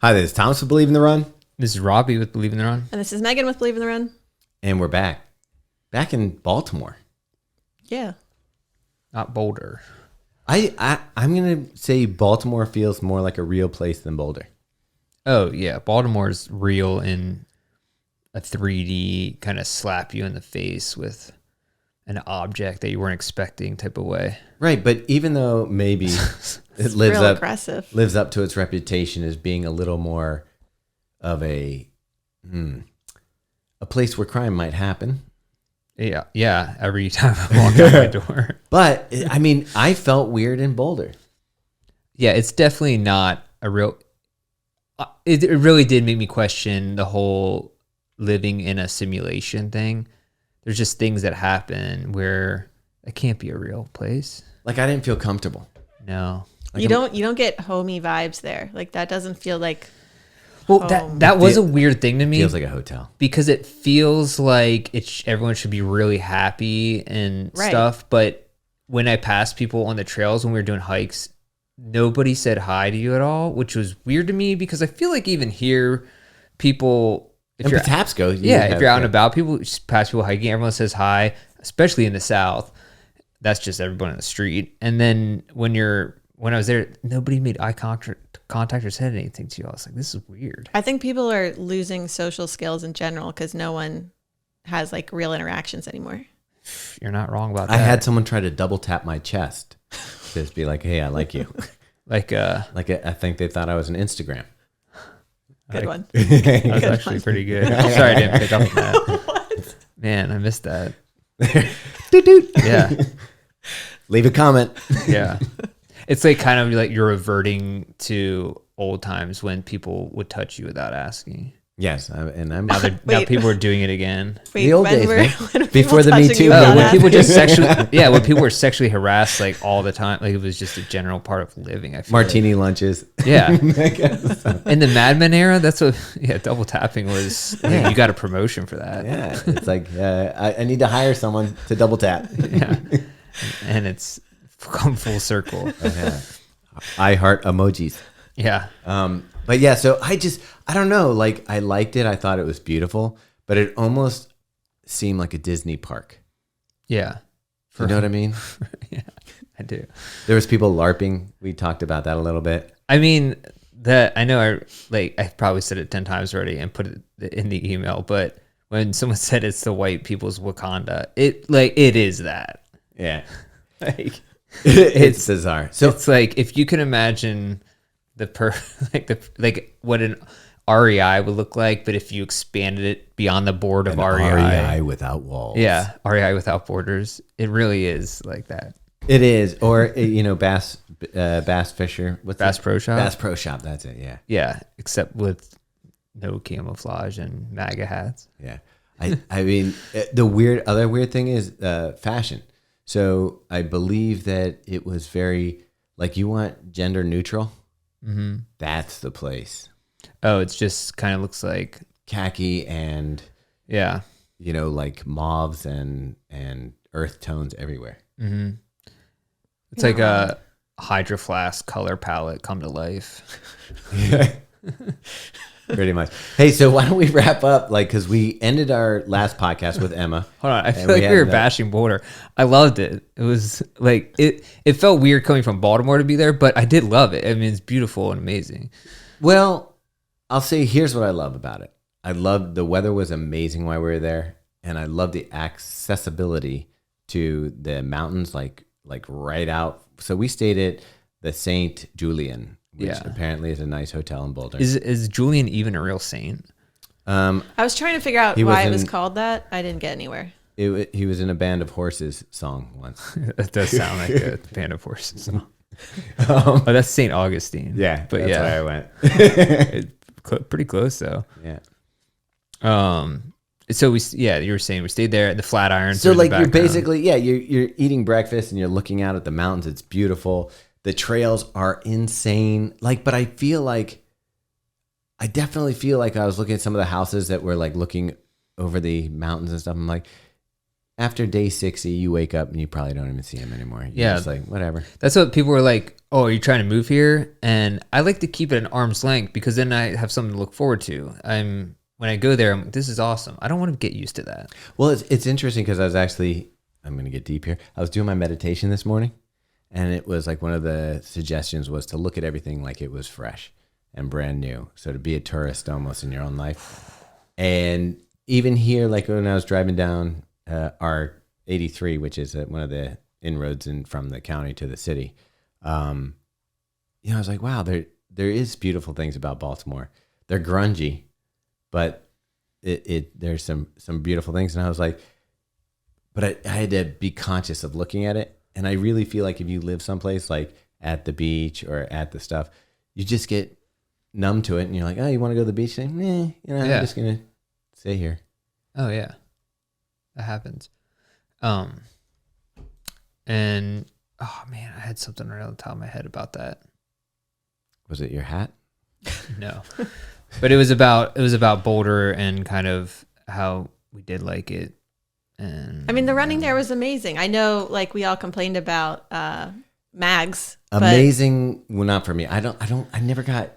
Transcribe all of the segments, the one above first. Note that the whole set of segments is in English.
Hi, this is Thomas with Believe in the Run. This is Robbie with Believe in the Run. And this is Megan with Believe in the Run. And we're back. Back in Baltimore. Yeah. Not Boulder. I'm going to say Baltimore feels more like a real place than Boulder. Oh, yeah. Baltimore's real in a 3D kind of slap you in the face with an object that you weren't expecting type of way. Right, but even though maybe it lives up to its reputation as being a little more of a place where crime might happen. Yeah. Every time I walk out my door. But I mean, I felt weird in Boulder. Yeah, it's definitely not a real. It really did make me question the whole living in a simulation thing. There's just things that happen where it can't be a real place. Like I didn't feel comfortable. No, like you don't get homey vibes there. Like that doesn't feel like. Well, that was a weird thing to me. Feels like a hotel because it feels like everyone should be really happy and stuff. But when I passed people on the trails when we were doing hikes, nobody said hi to you at all, which was weird to me because I feel like even here, people. If you're Patapsco, if you're out and about, people just pass people hiking. Everyone says hi, especially in the South. That's just everyone in the street. And then when I was there, nobody made eye contact or said anything to you. I was like, this is weird. I think people are losing social skills in general because no one has like real interactions anymore. You're not wrong about that. I had someone try to double tap my chest, just be like, "Hey, I like you." I think they thought I was an Instagram. Good one. That was actually pretty good. Sorry I didn't pick up on that. What? Man, I missed that. Yeah. Leave a comment. Yeah. It's like kind of like you're reverting to old times when people would touch you without asking. Yes, now people are doing it again. Wait, the old days, before the Me Too. When people just when people were sexually harassed like all the time, like it was just a general part of living. I feel Martini lunches. Yeah. In the Mad Men era, that's what. Yeah, double tapping was. Like, you got a promotion for that. Yeah, it's like I need to hire someone to double tap. Yeah, and it's come full circle. I heart emojis. Yeah. But yeah, so I don't know. Like I liked it. I thought it was beautiful, but it almost seemed like a Disney park. Yeah. You know what I mean? Yeah, I do. There was people LARPing. We talked about that a little bit. I mean, I know I probably said it 10 times already and put it in the email, but when someone said it's the white people's Wakanda, it is that. Yeah. Like it's bizarre. So it's like if you can imagine what an REI would look like, but if you expanded it beyond the board of REI without walls. Yeah, REI without borders. It really is like that. It is, or Bass Fisher. Bass Pro Shop. Bass Pro Shop. That's it. Yeah. Yeah, except with no camouflage and MAGA hats. Yeah, I mean the other weird thing is fashion. So I believe that it was very like you want gender neutral. Mm-hmm. That's the place. Oh, it's just kind of looks like khaki and like mauves and earth tones everywhere. Mm-hmm. It's like a Hydro Flask color palette come to life. Yeah. Pretty much. Hey, so why don't we wrap up? Because we ended our last podcast with Emma. Hold on, I feel like we were bashing Boulder. I loved it. It was like it felt weird coming from Baltimore to be there, but I did love it. I mean, it's beautiful and amazing. Well, I'll say here's what I love about it. I loved the weather was amazing while we were there, and I love the accessibility to the mountains, like right out. So we stayed at the St. Julian. Which apparently is a nice hotel in Boulder. Is Julian even a real saint? I was trying to figure out why it was called that. I didn't get anywhere. He was in a Band of Horses song once. That does sound like a Band of Horses song. That's St. Augustine. Yeah, but that's why I went. Pretty close though. Yeah. So you were saying we stayed there at the Flatirons. So like you're basically you're eating breakfast and you're looking out at the mountains. It's beautiful. The trails are insane. But I definitely feel like I was looking at some of the houses that were like looking over the mountains and stuff. I'm like, after day 60, you wake up and you probably don't even see him anymore. You're just like, whatever. That's what people were like, oh, are you trying to move here? And I like to keep it an arm's length because then I have something to look forward to. When I go there, I'm like, this is awesome. I don't want to get used to that. Well, it's interesting because I'm going to get deep here. I was doing my meditation this morning, and it was like one of the suggestions was to look at everything like it was fresh and brand new. So to be a tourist almost in your own life. And even here, like when I was driving down our 83, which is one of the inroads from the county to the city, I was like, wow, there is beautiful things about Baltimore. They're grungy, but there's some beautiful things. And I was like, but I had to be conscious of looking at it. And I really feel like if you live someplace like at the beach or at the stuff, you just get numb to it. And you're like, oh, you want to go to the beach? I'm just going to stay here. Oh, yeah. That happens. And oh man, I had something right on the top of my head about that. Was it your hat? No, but it was about Boulder and kind of how we did like it. And I mean, the running there was amazing. I know, like we all complained about mags. Amazing. Well, not for me. I never got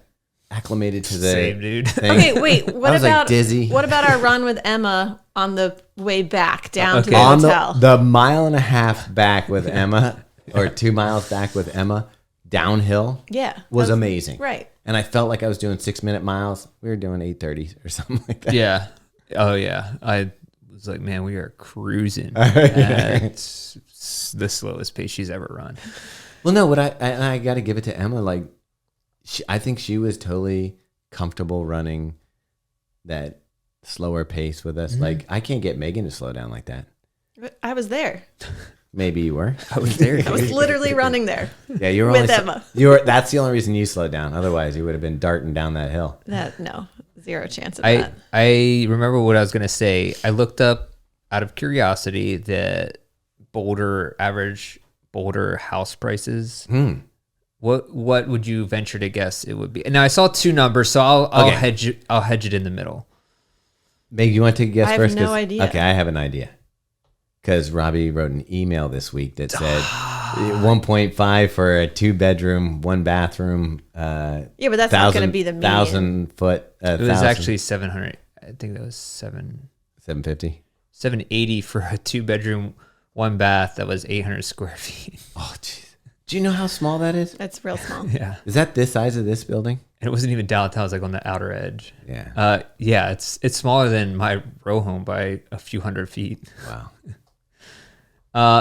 acclimated to the same dude. thing. Okay, wait. What I was about like dizzy. What about our run with Emma on the way back down to the hotel? The mile and a half back with Emma, or 2 miles back with Emma, downhill. Yeah, was amazing. Right. And I felt like I was doing 6-minute miles. We were doing 8:30 or something like that. Yeah. Oh yeah. I was like, man, we are cruising at the slowest pace she's ever run. Well, no, what I got to give it to Emma. Like, I think she was totally comfortable running that slower pace with us. Mm-hmm. Like, I can't get Megan to slow down like that. I was there. Maybe you were. I was there. I was literally running there. Yeah, you were with Emma. That's the only reason you slowed down. Otherwise, you would have been darting down that hill. No, zero chance of that. I remember what I was going to say. I looked up out of curiosity the average Boulder house prices. What would you venture to guess it would be? Now I saw 2 numbers, so I'll hedge it in the middle. Meg, you want to take a guess first? I have no idea. Okay, I have an idea. Because Robbie wrote an email this week that said 1.5 for a 2-bedroom, 1-bathroom. Yeah, but that's not going to be the median. 1,000 foot. It was actually 700. I think that was 750. 780 for a 2-bedroom, 1-bath that was 800 square feet. Oh, jeez. Do you know how small that is? That's real small. Yeah. Is that this size of this building? And it wasn't even downtown. It was like on the outer edge. Yeah. Yeah. It's smaller than my row home by a few hundred feet. Wow.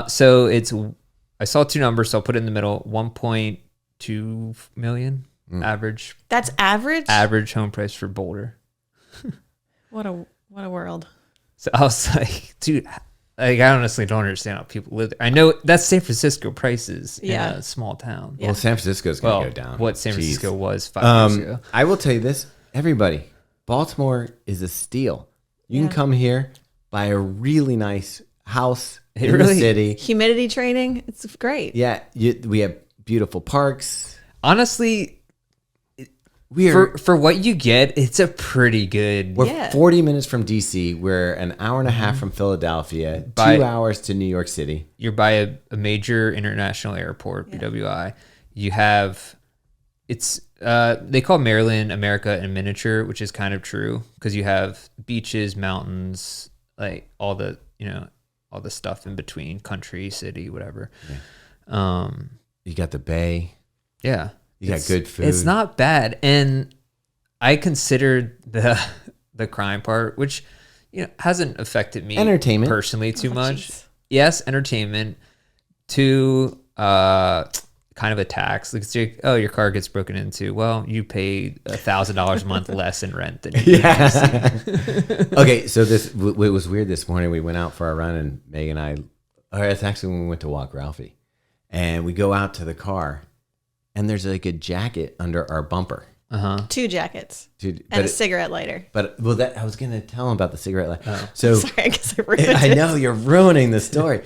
So I saw 2 numbers, so I'll put it in the middle. 1.2 million average. That's average? Average home price for Boulder. What a world. So I was like, dude, like, I honestly don't understand how people live there. I know that's San Francisco prices in a small town. Well, San Francisco's going to go down. What San Francisco was 5 years ago. I will tell you this, everybody, Baltimore is a steal. You can come here, buy a really nice house in the city. Humidity training, it's great. Yeah, we have beautiful parks. Honestly, for what you get, it's a pretty good. We're 40 minutes from DC. We're an hour and a half from Philadelphia. 2 hours to New York City. You're by a major international airport, BWI. You have they call Maryland America in miniature, which is kind of true because you have beaches, mountains, like all the stuff in between, country, city, whatever. Yeah. You got the bay. Yeah. You got good food. It's not bad. And I considered the crime part, which hasn't affected me entertainment personally too much. Geez. Yes, entertainment. 2, kind of a tax. Like, your car gets broken into. Well, you pay $1,000 a month less in rent than you Okay, so it was weird this morning. We went out for our run, and Meg and I, or it's actually when we went to walk Ralphie, and we go out to the car, and there's like a jacket under our bumper. 2 jackets. And a cigarette lighter. But I was gonna tell him about the cigarette lighter. Oh. So sorry, I guess I ruined it. I know you're ruining the story.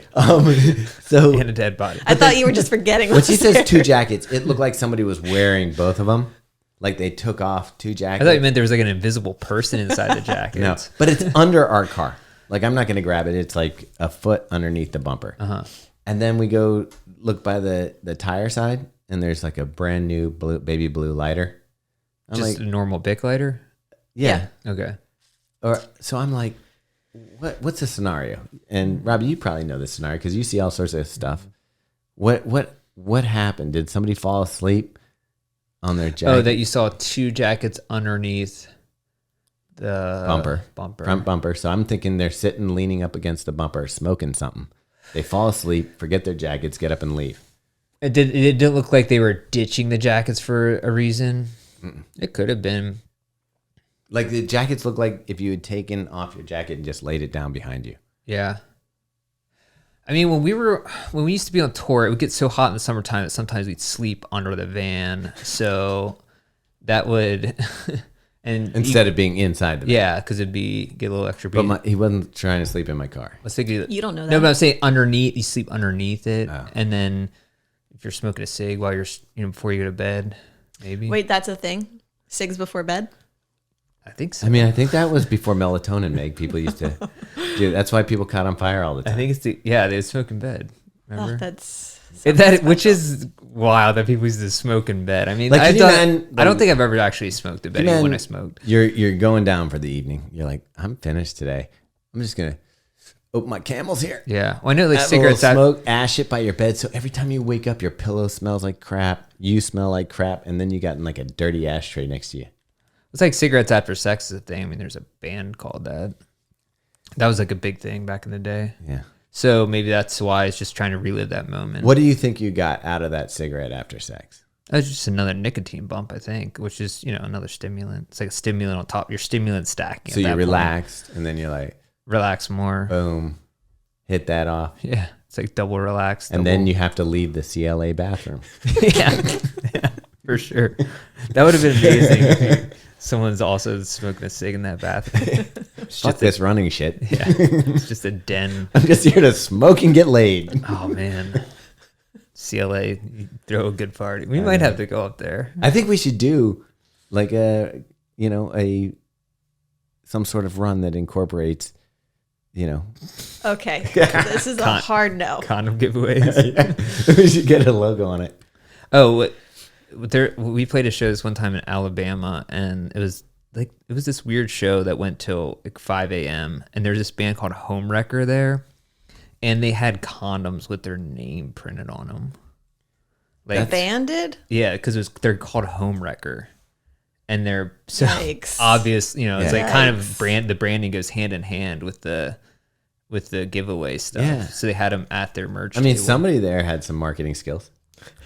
So and a dead body. I thought you were just forgetting. When she says 2 jackets, it looked like somebody was wearing both of them. Like they took off 2 jackets. I thought you meant there was like an invisible person inside the jacket. No, but it's under our car. Like I'm not going to grab it. It's like a foot underneath the bumper. Uh-huh. And then we go look by the tire side, and there's like a brand new baby blue lighter. I'm Just like, a normal Bic lighter? yeah. Okay. So I'm like, what's the scenario? And Robbie, you probably know this scenario because you see all sorts of stuff. What happened? Did somebody fall asleep on their jacket? Oh, that you saw 2 jackets underneath the bumper, bumper. front bumper. So I'm thinking they're sitting, leaning up against the bumper, smoking something. They fall asleep, forget their jackets, get up and leave. It didn't look like they were ditching the jackets for a reason. Mm-mm. It could have been. Like the jackets look like if you had taken off your jacket and just laid it down behind you. Yeah. I mean, when we used to be on tour, it would get so hot in the summertime that sometimes we'd sleep under the van. So that would, and instead of being inside the van. Yeah, because it'd get a little extra breathing. But he wasn't trying to sleep in my car. I was thinking, you don't know that. No, but I'm saying underneath, you sleep underneath it, Oh. and then if you're smoking a cig while you're, before you go to bed, maybe. Wait, that's a thing? Cigs before bed? I think so. I mean, I think that was before melatonin, Meg. People used to do. That's why people caught on fire all the time. I think they smoke in bed. Remember? Oh, that's which is wild that people used to smoke in bed. I mean, Like, I can you don't think I've ever actually smoked in bed even when I smoked. You're going down for the evening. You're like, I'm finished today. I'm just gonna open my Camels here. Yeah, well, I know like Have a little cigarettes. Smoke, ash it by your bed. So every time you wake up, your pillow smells like crap. You smell like crap, and then you got like a dirty ashtray next to you. It's like cigarettes after sex is a thing. I mean, there's a band called that. That was like a big thing back in the day. Yeah. So maybe that's why it's just trying to relive that moment. What do you think you got out of that cigarette after sex? That's just another nicotine bump, I think, which is, another stimulant. It's like a stimulant on top. Your stimulant stacking. So you're relaxed, and then you're like, relax more. boom, hit that off. Yeah. It's like double relaxed. And then you have to leave the CLA bathroom. yeah, for sure. That would have been amazing if someone's also smoking a cig in that bathroom. Fuck this running shit. Yeah, it's just a den. I'm just here to smoke and get laid. Oh, man. CLA, you throw a good party. We might have to go up there. I think we should do like some sort of run that incorporates, Okay. This is a hard no. Condom giveaways. We should get a logo on it. Oh, we played a show this one time in Alabama, and it was this weird show that went till like 5 a.m. and there's this band called Homewrecker there, and they had condoms with their name printed on them. Like the band did? Yeah, because they're called Homewrecker, and they're so Yikes. obvious. It's like kind of Yikes. the branding goes hand in hand with the giveaway stuff. Yeah. So they had them at their merch. I mean, table. somebody there had some marketing skills.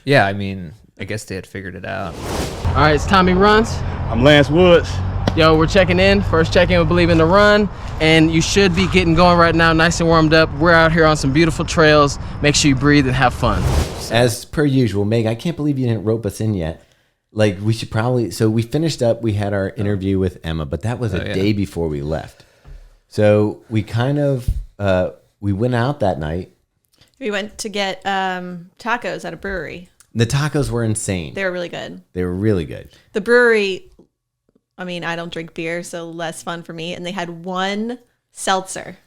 Yeah, I mean, I guess they had figured it out. All right, it's Tommy Runs. I'm Lance Woods. Yo, we're checking in. First check-in with Believe in the Run. And you should be getting going right now, nice and warmed up. We're out here on some beautiful trails. Make sure you breathe and have fun. As per usual, Meg, I can't believe you didn't rope us in yet. Like, we should probably... So we finished up. We had our interview with Emma, but that was a day before we left. So we kind of... we went out that night. We went to get tacos at a brewery. The tacos were insane. They were really good. They were really good. The brewery, I mean, I don't drink beer, so less fun for me. And they had one seltzer.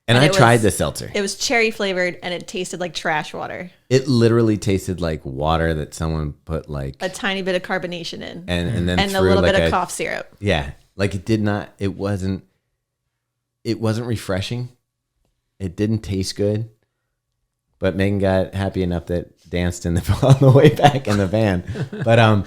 And I tried the seltzer. It was cherry flavored, and it tasted like trash water. It literally tasted like water that someone put like... A tiny bit of carbonation in. And then and a threw little like bit of cough syrup. Yeah. Like it did not... It wasn't refreshing. It didn't taste good. But Megan got happy enough that danced on the way back in the van. But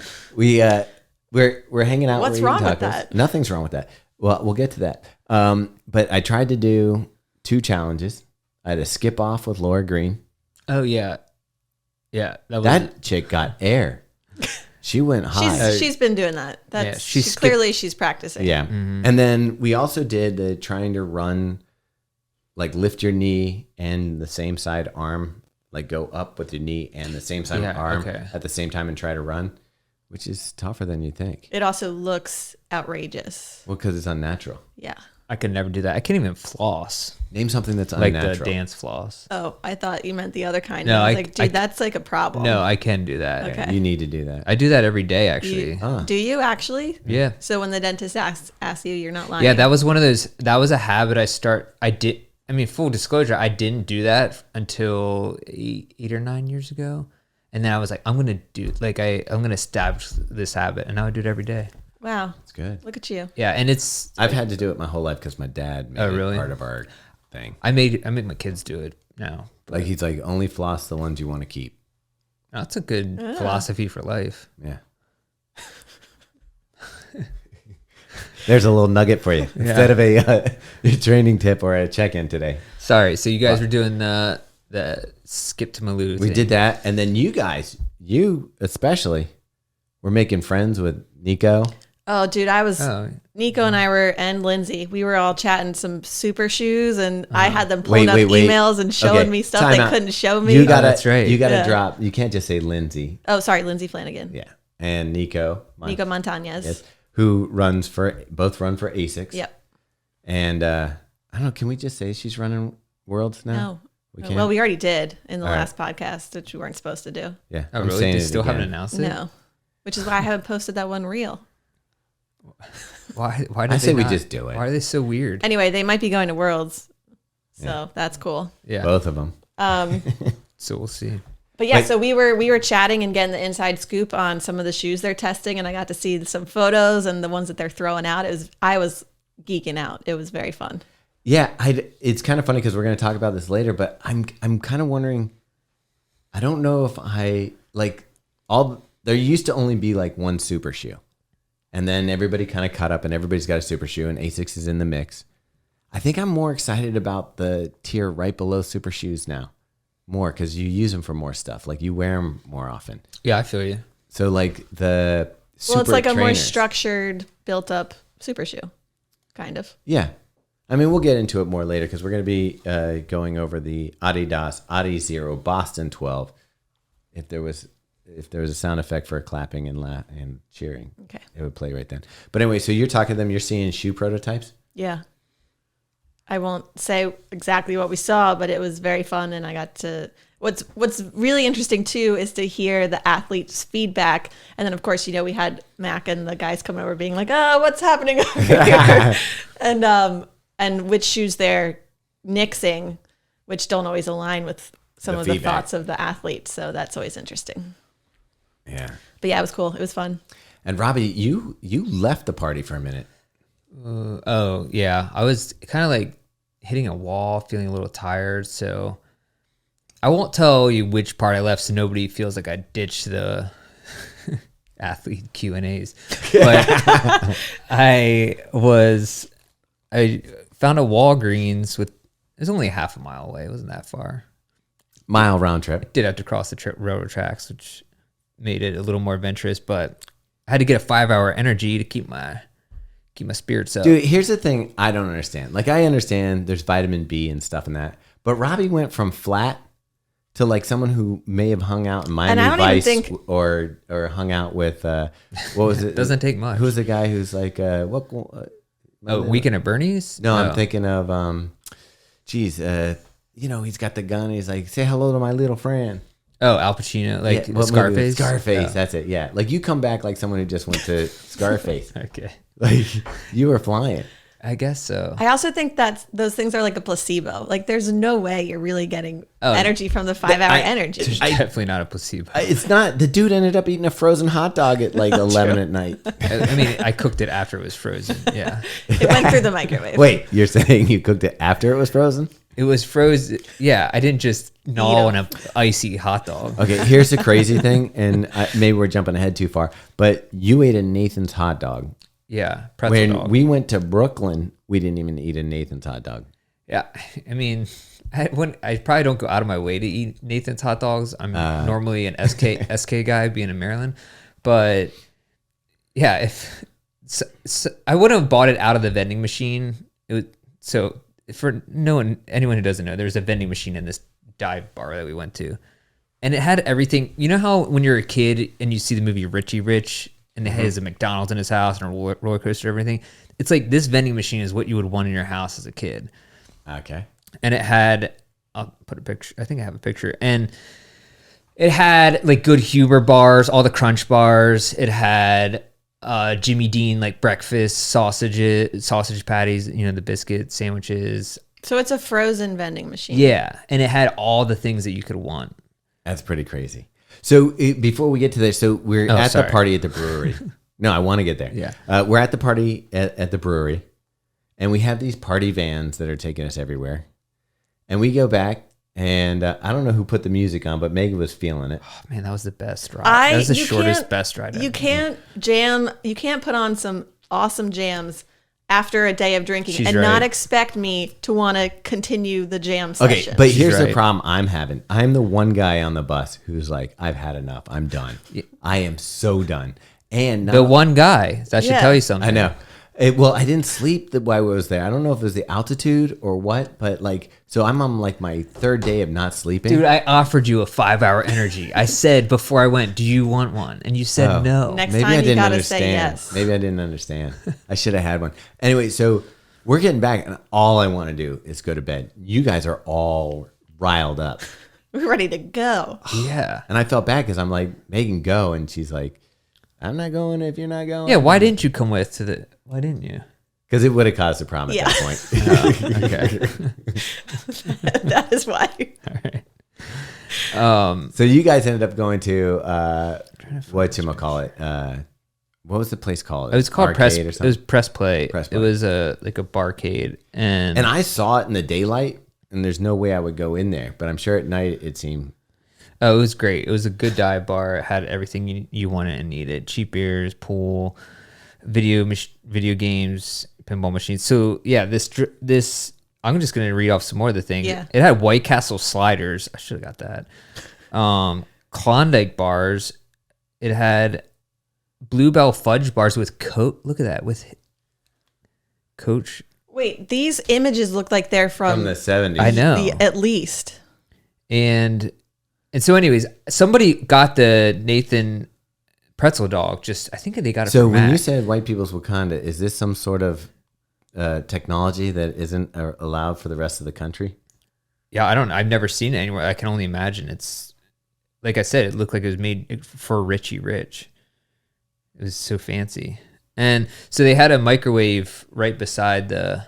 we're hanging out. What's we're eating wrong with tacos. that? Nothing's wrong with that. Well, we'll get to that. But I tried to do 2 challenges. I had to skip off with Laura Green. Oh yeah, yeah. That chick got air. She went high. She's been doing that. That's she's practicing. Yeah. And then we also did the trying to run. Like lift your knee and the same side arm, like go up with your knee and the same side arm at the same time and try to run, which is tougher than you think. It also looks outrageous. Well, because it's unnatural. Yeah. I could never do that. I can't even floss. Name something that's Like unnatural. the dance floss. Oh, I thought you meant the other kind. No, I was I- like, dude, I- that's like a problem. No, I can do that. Okay. You need to do that. I do that every day, actually. Do you actually? Yeah. So when the dentist asks you, you're not lying. Yeah, that was one of those. That was a habit I did. I mean, full disclosure, I didn't do that until 8 or 9 years ago. And then I was like, I'm going to establish this habit. And I would do it every day. Wow. It's good. Look at you. Yeah. And it's, I've had to do it my whole life because my dad made really? it part of our thing. I make my kids do it now. But Like he's like, only floss the ones you want to keep. that's a good philosophy for life. Yeah. There's a little nugget for you instead of a training tip or a check-in today. Sorry. So you guys were doing the skip to Malou We thing. did that, and then you especially, were making friends with Nico. Oh, dude, Oh, Nico and I and Lindsay, we were all chatting some super shoes, and I had them pulling Wait, up wait. emails and showing Okay, me stuff time they out. couldn't show me. You gotta, that's right. You gotta Yeah. drop. You can't just say Lindsay. Oh, sorry, Lindsay Flanagan. Yeah, and Nico. Nico Montañez. Yes, who both run for ASICS. Yep. And I don't know. Can we just say she's running Worlds now? No. We can't. Well, we already did in the All right. last podcast, which we weren't supposed to do. Yeah. oh I'm really? saying They it still haven't again. announced it? No. Which is why I haven't posted that one reel. Why did I they say we not? just do it. Why are they so weird? Anyway, they might be going to Worlds. So Yeah. that's cool. Yeah. Both of them. So we'll see. But yeah, Like- so we were chatting and getting the inside scoop on some of the shoes they're testing, and I got to see some photos and the ones that they're throwing out. I was geeking out. It was very fun. Yeah, it's kind of funny because we're going to talk about this later, but I'm kind of wondering. I don't know if there used to only be like one super shoe, and then everybody kind of caught up, and everybody's got a super shoe, and ASICS is in the mix. I think I'm more excited about the tier right below super shoes now, more because you use them for more stuff. Like you wear them more often. Yeah, I feel you. So like the super Well, it's like a more trainers. structured, built up super shoe, kind of. Yeah. I mean, we'll get into it more later because we're going to be going over the Adidas Adizero Boston 12. If there was a sound effect for clapping and cheering, Okay. it would play right then. But anyway, so you're talking to them, you're seeing shoe prototypes? Yeah. I won't say exactly what we saw, but it was very fun, and I got to. What's really interesting too is to hear the athletes' feedback, and then of course we had Mac and the guys coming over being like, "Oh, what's happening over here?" and which shoes they're nixing, which don't always align with some The of the feedback. thoughts of the athletes. So that's always interesting. Yeah. But yeah, it was cool. It was fun. And Robbie, you left the party for a minute. Oh yeah, I was kind of like hitting a wall, feeling a little tired. So I won't tell you which part I left, so nobody feels like I ditched the athlete Q&As. But I found a Walgreens with. It was only half a mile away. It wasn't that far. Mile round trip. Did have to cross the railroad tracks, which made it a little more adventurous. But I had to get a 5-hour energy to keep my spirits up. Dude, here's the thing I don't understand. Like, I understand there's vitamin B and stuff in that, but Robbie went from flat to like someone who may have hung out in Miami I don't even Vice think- or hung out with what was it? Doesn't take much. Who's the guy who's like Weekend at Bernie's? No, I'm thinking of he's got the gun. He's like, say hello to my little friend. Oh, Al Pacino, like Yeah, what movie? Scarface. Scarface, Oh. that's it. Yeah, like you come back like someone who just went to Scarface. Okay, Like you were flying. I guess so. I also think that those things are like a placebo. Like there's no way you're really getting energy from the 5-hour energy. There's definitely not a placebo. It's not. The dude ended up eating a frozen hot dog at like 11 at night. I mean, I cooked it after it was frozen. Yeah, It went through the microwave. Wait, you're saying you cooked it after it was frozen? it was frozen. Yeah, I didn't just gnaw on Eat an icy hot dog. Okay, here's the crazy thing, and maybe we're jumping ahead too far, but you ate a Nathan's hot dog. Yeah, pretzel When dog. we went to Brooklyn, we didn't even eat a Nathan's hot dog. Yeah, I mean, I probably don't go out of my way to eat Nathan's hot dogs. I'm normally an SK guy, being in Maryland, but yeah, I wouldn't have bought it out of the vending machine. So for anyone who doesn't know, there's a vending machine in this dive bar that we went to, and it had everything. You know how when you're a kid and you see the movie Richie Rich, and it has a McDonald's in his house and a roller coaster and everything. it's like this vending machine is what you would want in your house as a kid. Okay. And it had, I'll put a picture. I think I have a picture. And it had like good humor bars, all the crunch bars. It had Jimmy Dean like breakfast sausage patties, you know, the biscuit sandwiches. So it's a frozen vending machine. Yeah, and it had all the things that you could want. That's pretty crazy. So before we get to this, so we're at the party at the brewery. No, I want to get there. Yeah. We're at the party at the brewery, and we have these party vans that are taking us everywhere. And we go back, and I don't know who put the music on, but Megan was feeling it. Oh, man, that was the best ride. That was the shortest, best ride. You can't jam. You can't put on some awesome jams after a day of drinking not expect me to want to continue the jam session. Okay, but here's the problem I'm having. I'm the one guy on the bus who's like, I've had enough. I'm done. I am so done. And the one guy, that should tell you something. I know. Well, I didn't sleep while I was there. I don't know if it was the altitude or what, but like, so I'm on like my third day of not sleeping. Dude, I offered you a 5-hour energy. I said before I went, do you want one? And you said no. Next time you gotta say yes. Maybe I didn't understand. I should have had one. Anyway, so we're getting back, and all I want to do is go to bed. You guys are all riled up. We're ready to go. Yeah. And I felt bad because I'm like, Megan, go. And she's like, I'm not going if you're not going. Yeah, why didn't you come with to the... Why didn't you? Because it would have caused a problem at that point. Okay. That is why. All right. So you guys ended up going to whatchamacallit? What was the place called? It was called Press. Arcade or It something? was Press Play. Press Play. It was like a barcade, and And I saw it in the daylight, and there's no way I would go in there. But I'm sure at night it seemed. oh, it was great. It was a good dive bar. It had everything you wanted and needed: cheap beers, pool, video games, pinball machines. So yeah, this I'm just gonna read off some more of the things. Yeah. It had White Castle sliders. I should have got that. Klondike bars. It had Bluebell fudge bars with Look at that, with Coach. Wait, these images look like they're From the 70s. I know. at least. And so, anyways, somebody got the Nathan pretzel dog. I think they got it. So from when Mac. you said white people's Wakanda, is this some sort of technology that isn't allowed for the rest of the country? Yeah, I've never seen it anywhere. I can only imagine. It's like I said, it looked like it was made for Richie Rich. It was so fancy. And so they had a microwave right beside the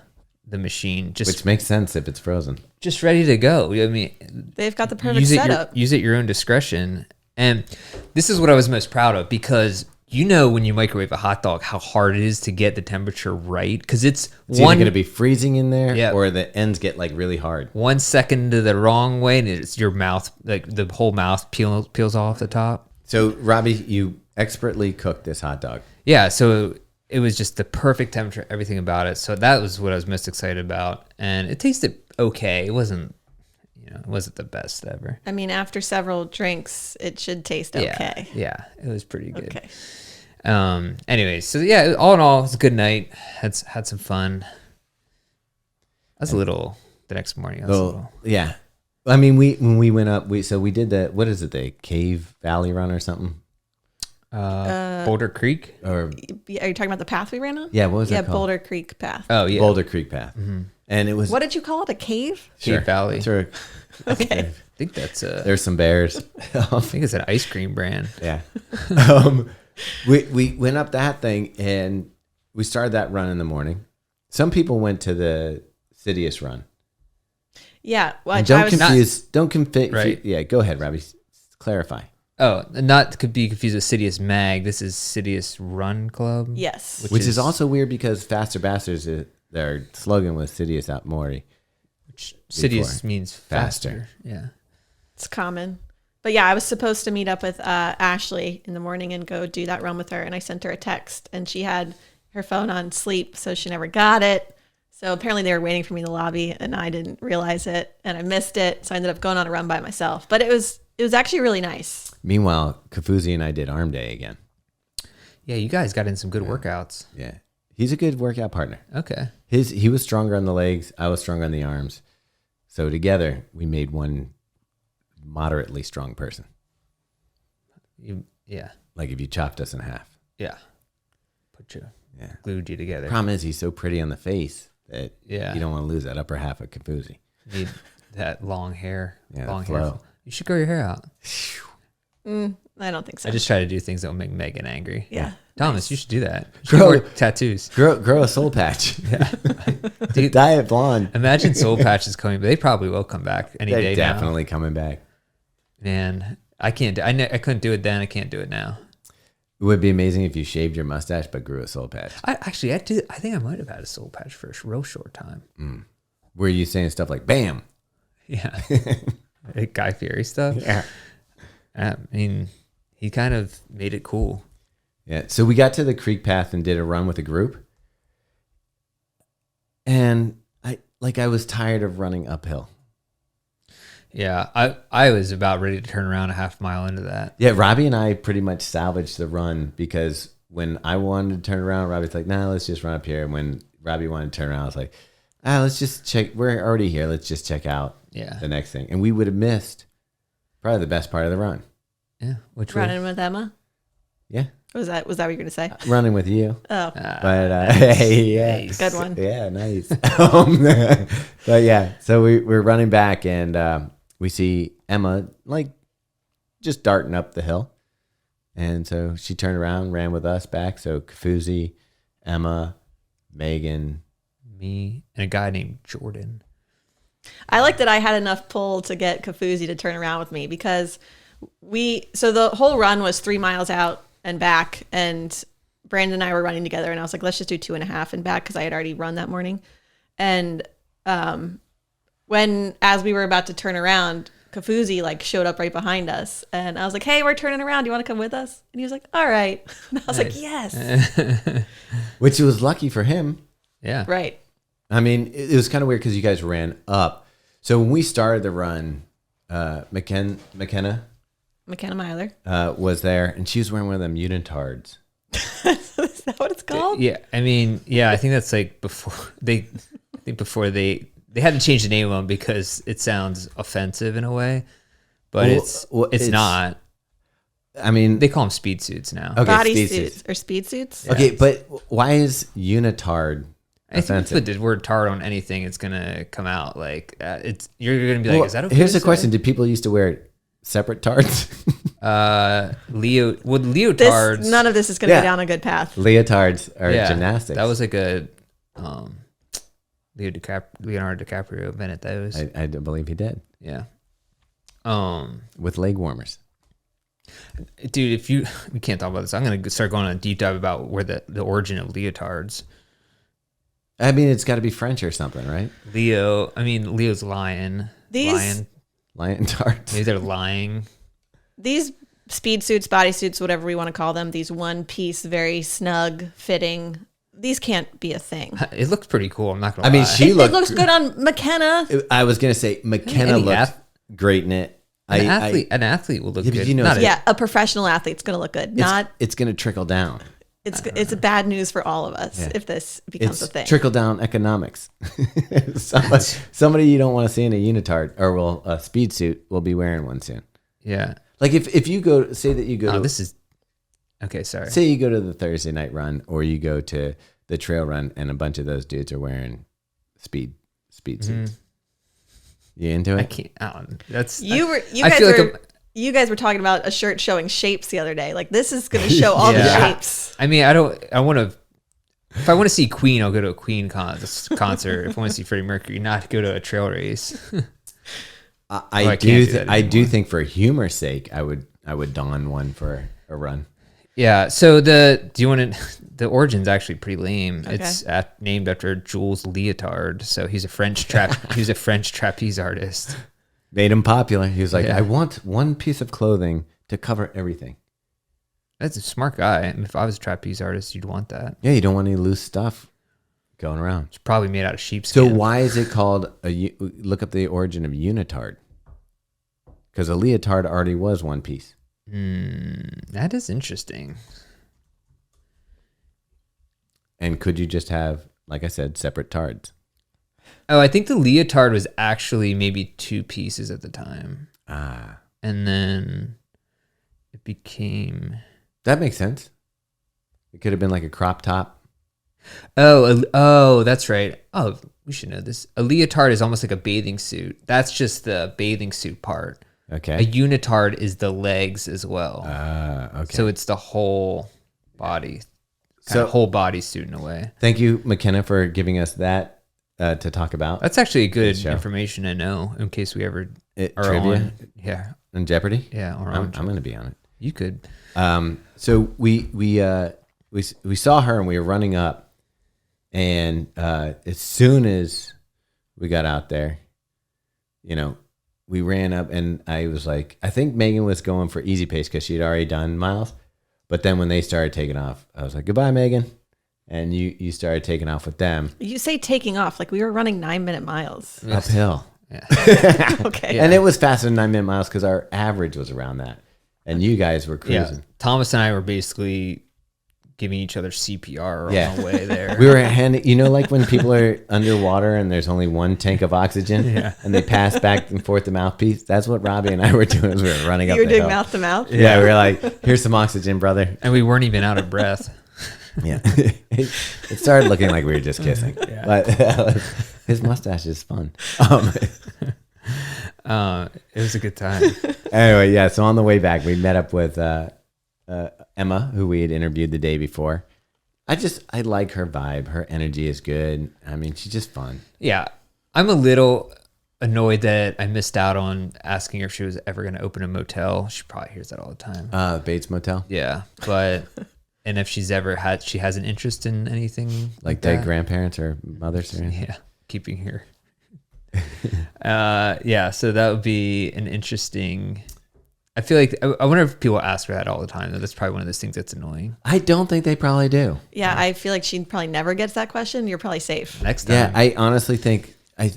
machine, Which makes sense if it's frozen. just ready to go. I mean, They've got the perfect use setup. use it your own discretion. And this is what I was most proud of, because when you microwave a hot dog, how hard it is to get the temperature right, because it's either going to be freezing in there, Yeah. or the ends get like really hard. 1 second to the wrong way, and it's your mouth, like the whole mouth peels off the top. So Robbie, you expertly cooked this hot dog. Yeah, so it was just the perfect temperature, everything about it. So that was what I was most excited about, and it tasted okay. It wasn't, it wasn't the best ever. I mean, after several drinks, it should taste okay. Yeah, it was pretty good. Okay. Anyways, so yeah, all in all, it was a good night. Had some fun. I was a little the next morning. I was a little, Yeah. I mean, when we went up, we did what is it, the Cave Valley Run or something? Boulder Creek. Or Are you talking about the path we ran on? yeah, what was that called? Boulder Creek path. Oh yeah, Boulder Creek Path. And it was What did you call it? A cave? Cave Valley. Sure. Okay. I think that's There's some bears. I think it's an ice cream brand. Yeah. We went up that thing, and we started that run in the morning. Some people went to the Sidious run. Yeah. Well, And don't Right. confuse. Yeah, go ahead, Robbie. Clarify. Oh, not to be confused with Sidious Mag. This is Sidious Run Club. Yes. Which is also weird because Faster Bastards, their slogan was Sidious out Mori. Sidious means faster. Faster. Yeah. It's common. But yeah, I was supposed to meet up with Ashley in the morning and go do that run with her. And I sent her a text, and she had her phone on sleep, so she never got it. So apparently they were waiting for me in the lobby, and I didn't realize it, and I missed it. So I ended up going on a run by myself. But it was actually really nice. Meanwhile, Kafuzi and I did arm day again. Yeah, you guys got in some good workouts. Yeah. He's a good workout partner. Okay. He was stronger on the legs. I was stronger on the arms. So together we made one moderately strong person. Yeah. Like if you chopped us in half. Yeah. Put you glued you together. Problem is, he's so pretty on the face that Yeah. you don't want to lose that upper half of Kafuzi. Need that long hair. Yeah, long the hair. flow. You should grow your hair out. I don't think so. I just try to do things that will make Megan angry. yeah. Thomas, you should do that. You should Grow- wear tattoos. Grow a soul patch. Dude, Dye it blonde. imagine soul patches coming, but they probably will come back any They're day now. definitely coming back. Man, I can't. I couldn't do it then. I can't do it now. It would be amazing if you shaved your mustache but grew a soul patch. I think I might have had a soul patch for a real short time. Were you saying stuff like "bam"? Yeah, like Guy Fieri stuff. Yeah. I mean, he kind of made it cool. Yeah. So we got to the creek path and did a run with a group, and I was tired of running uphill. Yeah, I was about ready to turn around a half mile into that. Yeah, Robbie and I pretty much salvaged the run because when I wanted to turn around, Robbie's like, "Nah, let's just run up here." And when Robbie wanted to turn around, I was like, let's just check. We're already here. Let's just check out the next thing. And we would have missed probably the best part of the run. Yeah, which Running with Emma. Yeah, Was that what you were gonna say? running with you. Oh, But yeah, Nice. good one. yeah, nice. But yeah, so we're running back and we see Emma just darting up the hill, and so she turned around, ran with us back. So Kafuzi, Emma, Megan, me, and a guy named Jordan. I like that I had enough pull to get Kafuzi to turn around with me because so the whole run was 3 miles out and back, and Brandon and I were running together, and I was like, let's just do 2.5 and back because I had already run that morning. And as we were about to turn around, Kafuzi showed up right behind us, and I was like, hey, we're turning around. Do you want to come with us? And he was like, all right. And I was like, yes. which was lucky for him. Yeah. Right. I mean, it was kind of weird because you guys ran up. So when we started the run, McKenna Myler. Was there, and she was wearing one of them unitards. Is that what it's called? Yeah, I mean, yeah, I think that's before they had to change the name of them because it sounds offensive in a way, but it's not. I mean, They call them speed suits now. okay, Body speed suits or speed suits. Okay, but why is unitard I think if you offensive? put the word tard on anything, it's gonna come out it's. You're gonna be like, Well, is that okay? here's to the say? question: did people used to wear separate tards? Leotards. None of this is going to Yeah. go down a good path. Leotards are gymnastics. That was like a Leonardo DiCaprio invented those. I do believe he did Yeah. with leg warmers. Dude, we can't talk about this. I'm gonna start going on a deep dive about where the origin of leotards. I mean, it's got to be French or something, right? Leo's lion. These- Lion tards. Maybe they're lying. These speed suits, body suits, whatever we want to call them, these one piece, very snug fitting, these can't be a thing. It looks pretty cool. I'm not gonna I lie. mean, she It looked. looks good on McKenna. I was gonna say McKenna Any looked great in it. An athlete will look Yeah, but good. you know, Not Yeah, a professional athlete's going to look good. it's gonna trickle down. It's bad news for all of us if this becomes a thing. Trickle down economics. Somebody you don't want to see in a unitard or a speed suit will be wearing one soon. yeah. Like if you go, say that you go. Oh, this is okay. Sorry. Say you go to the Thursday night run or you go to the trail run and a bunch of those dudes are wearing speed suits. You into it? I can't. That's You I feel like you guys were talking about a shirt showing shapes the other day. Like this is going to show all the Yeah. shapes. I want to. If I want to see Queen, I'll go to a Queen concert. If I want to see Freddie Mercury, not go to a trail race. I do think for humor's sake, I would don one for a run. Yeah. So the origin's actually pretty lame. Okay. It's named after Jules Leotard. So he's a French trapeze artist. Made him popular. He was like, Yeah. I want one piece of clothing to cover everything. That's a smart guy. I mean, if I was a trapeze artist, you'd want that. Yeah, you don't want any loose stuff going around. It's probably made out of sheepskin. So why is it called look up the origin of unitard? Because a leotard already was one piece. That is interesting. And could you just have, like I said, separate tards? Oh, I think the leotard was actually maybe 2 pieces at the time. Ah, And then it became... that makes sense. It could have been like a crop top. Oh, that's right. Oh, we should know this. A leotard is almost like a bathing suit. That's just the bathing suit part. Okay. A unitard is the legs as well. Okay. So it's the whole body, So whole body suit in a way. thank you, McKenna, for giving us that to talk about. That's actually good show. information to know in case we ever are Trivia on. Yeah, and Jeopardy. yeah. Or I'm on. going to be on it. You could. So we saw her and we were running up, and as soon as we got out there, we ran up, and I was like, I think Megan was going for easy pace because she had already done miles, but then when they started taking off, I was like, goodbye, Megan, and you started taking off with them. You say taking off like we were running 9-minute miles. Uphill. Yeah. Okay. And it was faster than 9-minute miles because our average was around that, and you guys were cruising. Yeah. Thomas and I were basically giving each other CPR on the way there. We were handing, like when people are underwater and there's only one tank of oxygen and they pass back and forth the mouthpiece. That's what Robbie and I were doing as we were running up You were the doing hill. mouth to mouth? Yeah, we were like, here's some oxygen, brother. And we weren't even out of breath. Yeah. It started looking like we were just kissing. Yeah. But his mustache is fun. It was a good time. Anyway, yeah. So on the way back, we met up with Emma, who we had interviewed the day before. I like her vibe. Her energy is good. I mean, she's just fun. Yeah. I'm a little annoyed that I missed out on asking her if she was ever going to open a motel. She probably hears that all the time. Bates Motel. Yeah. But, and if she has an interest in anything Like that. dead grandparents or mothers or anything. Yeah. Keeping her. Yeah. So that would be an interesting. I feel like I wonder if people ask her that all the time. That's probably one of those things that's annoying. I don't think they probably do. Yeah, I feel like she probably never gets that question. You're probably safe. Next time. Yeah, I honestly think I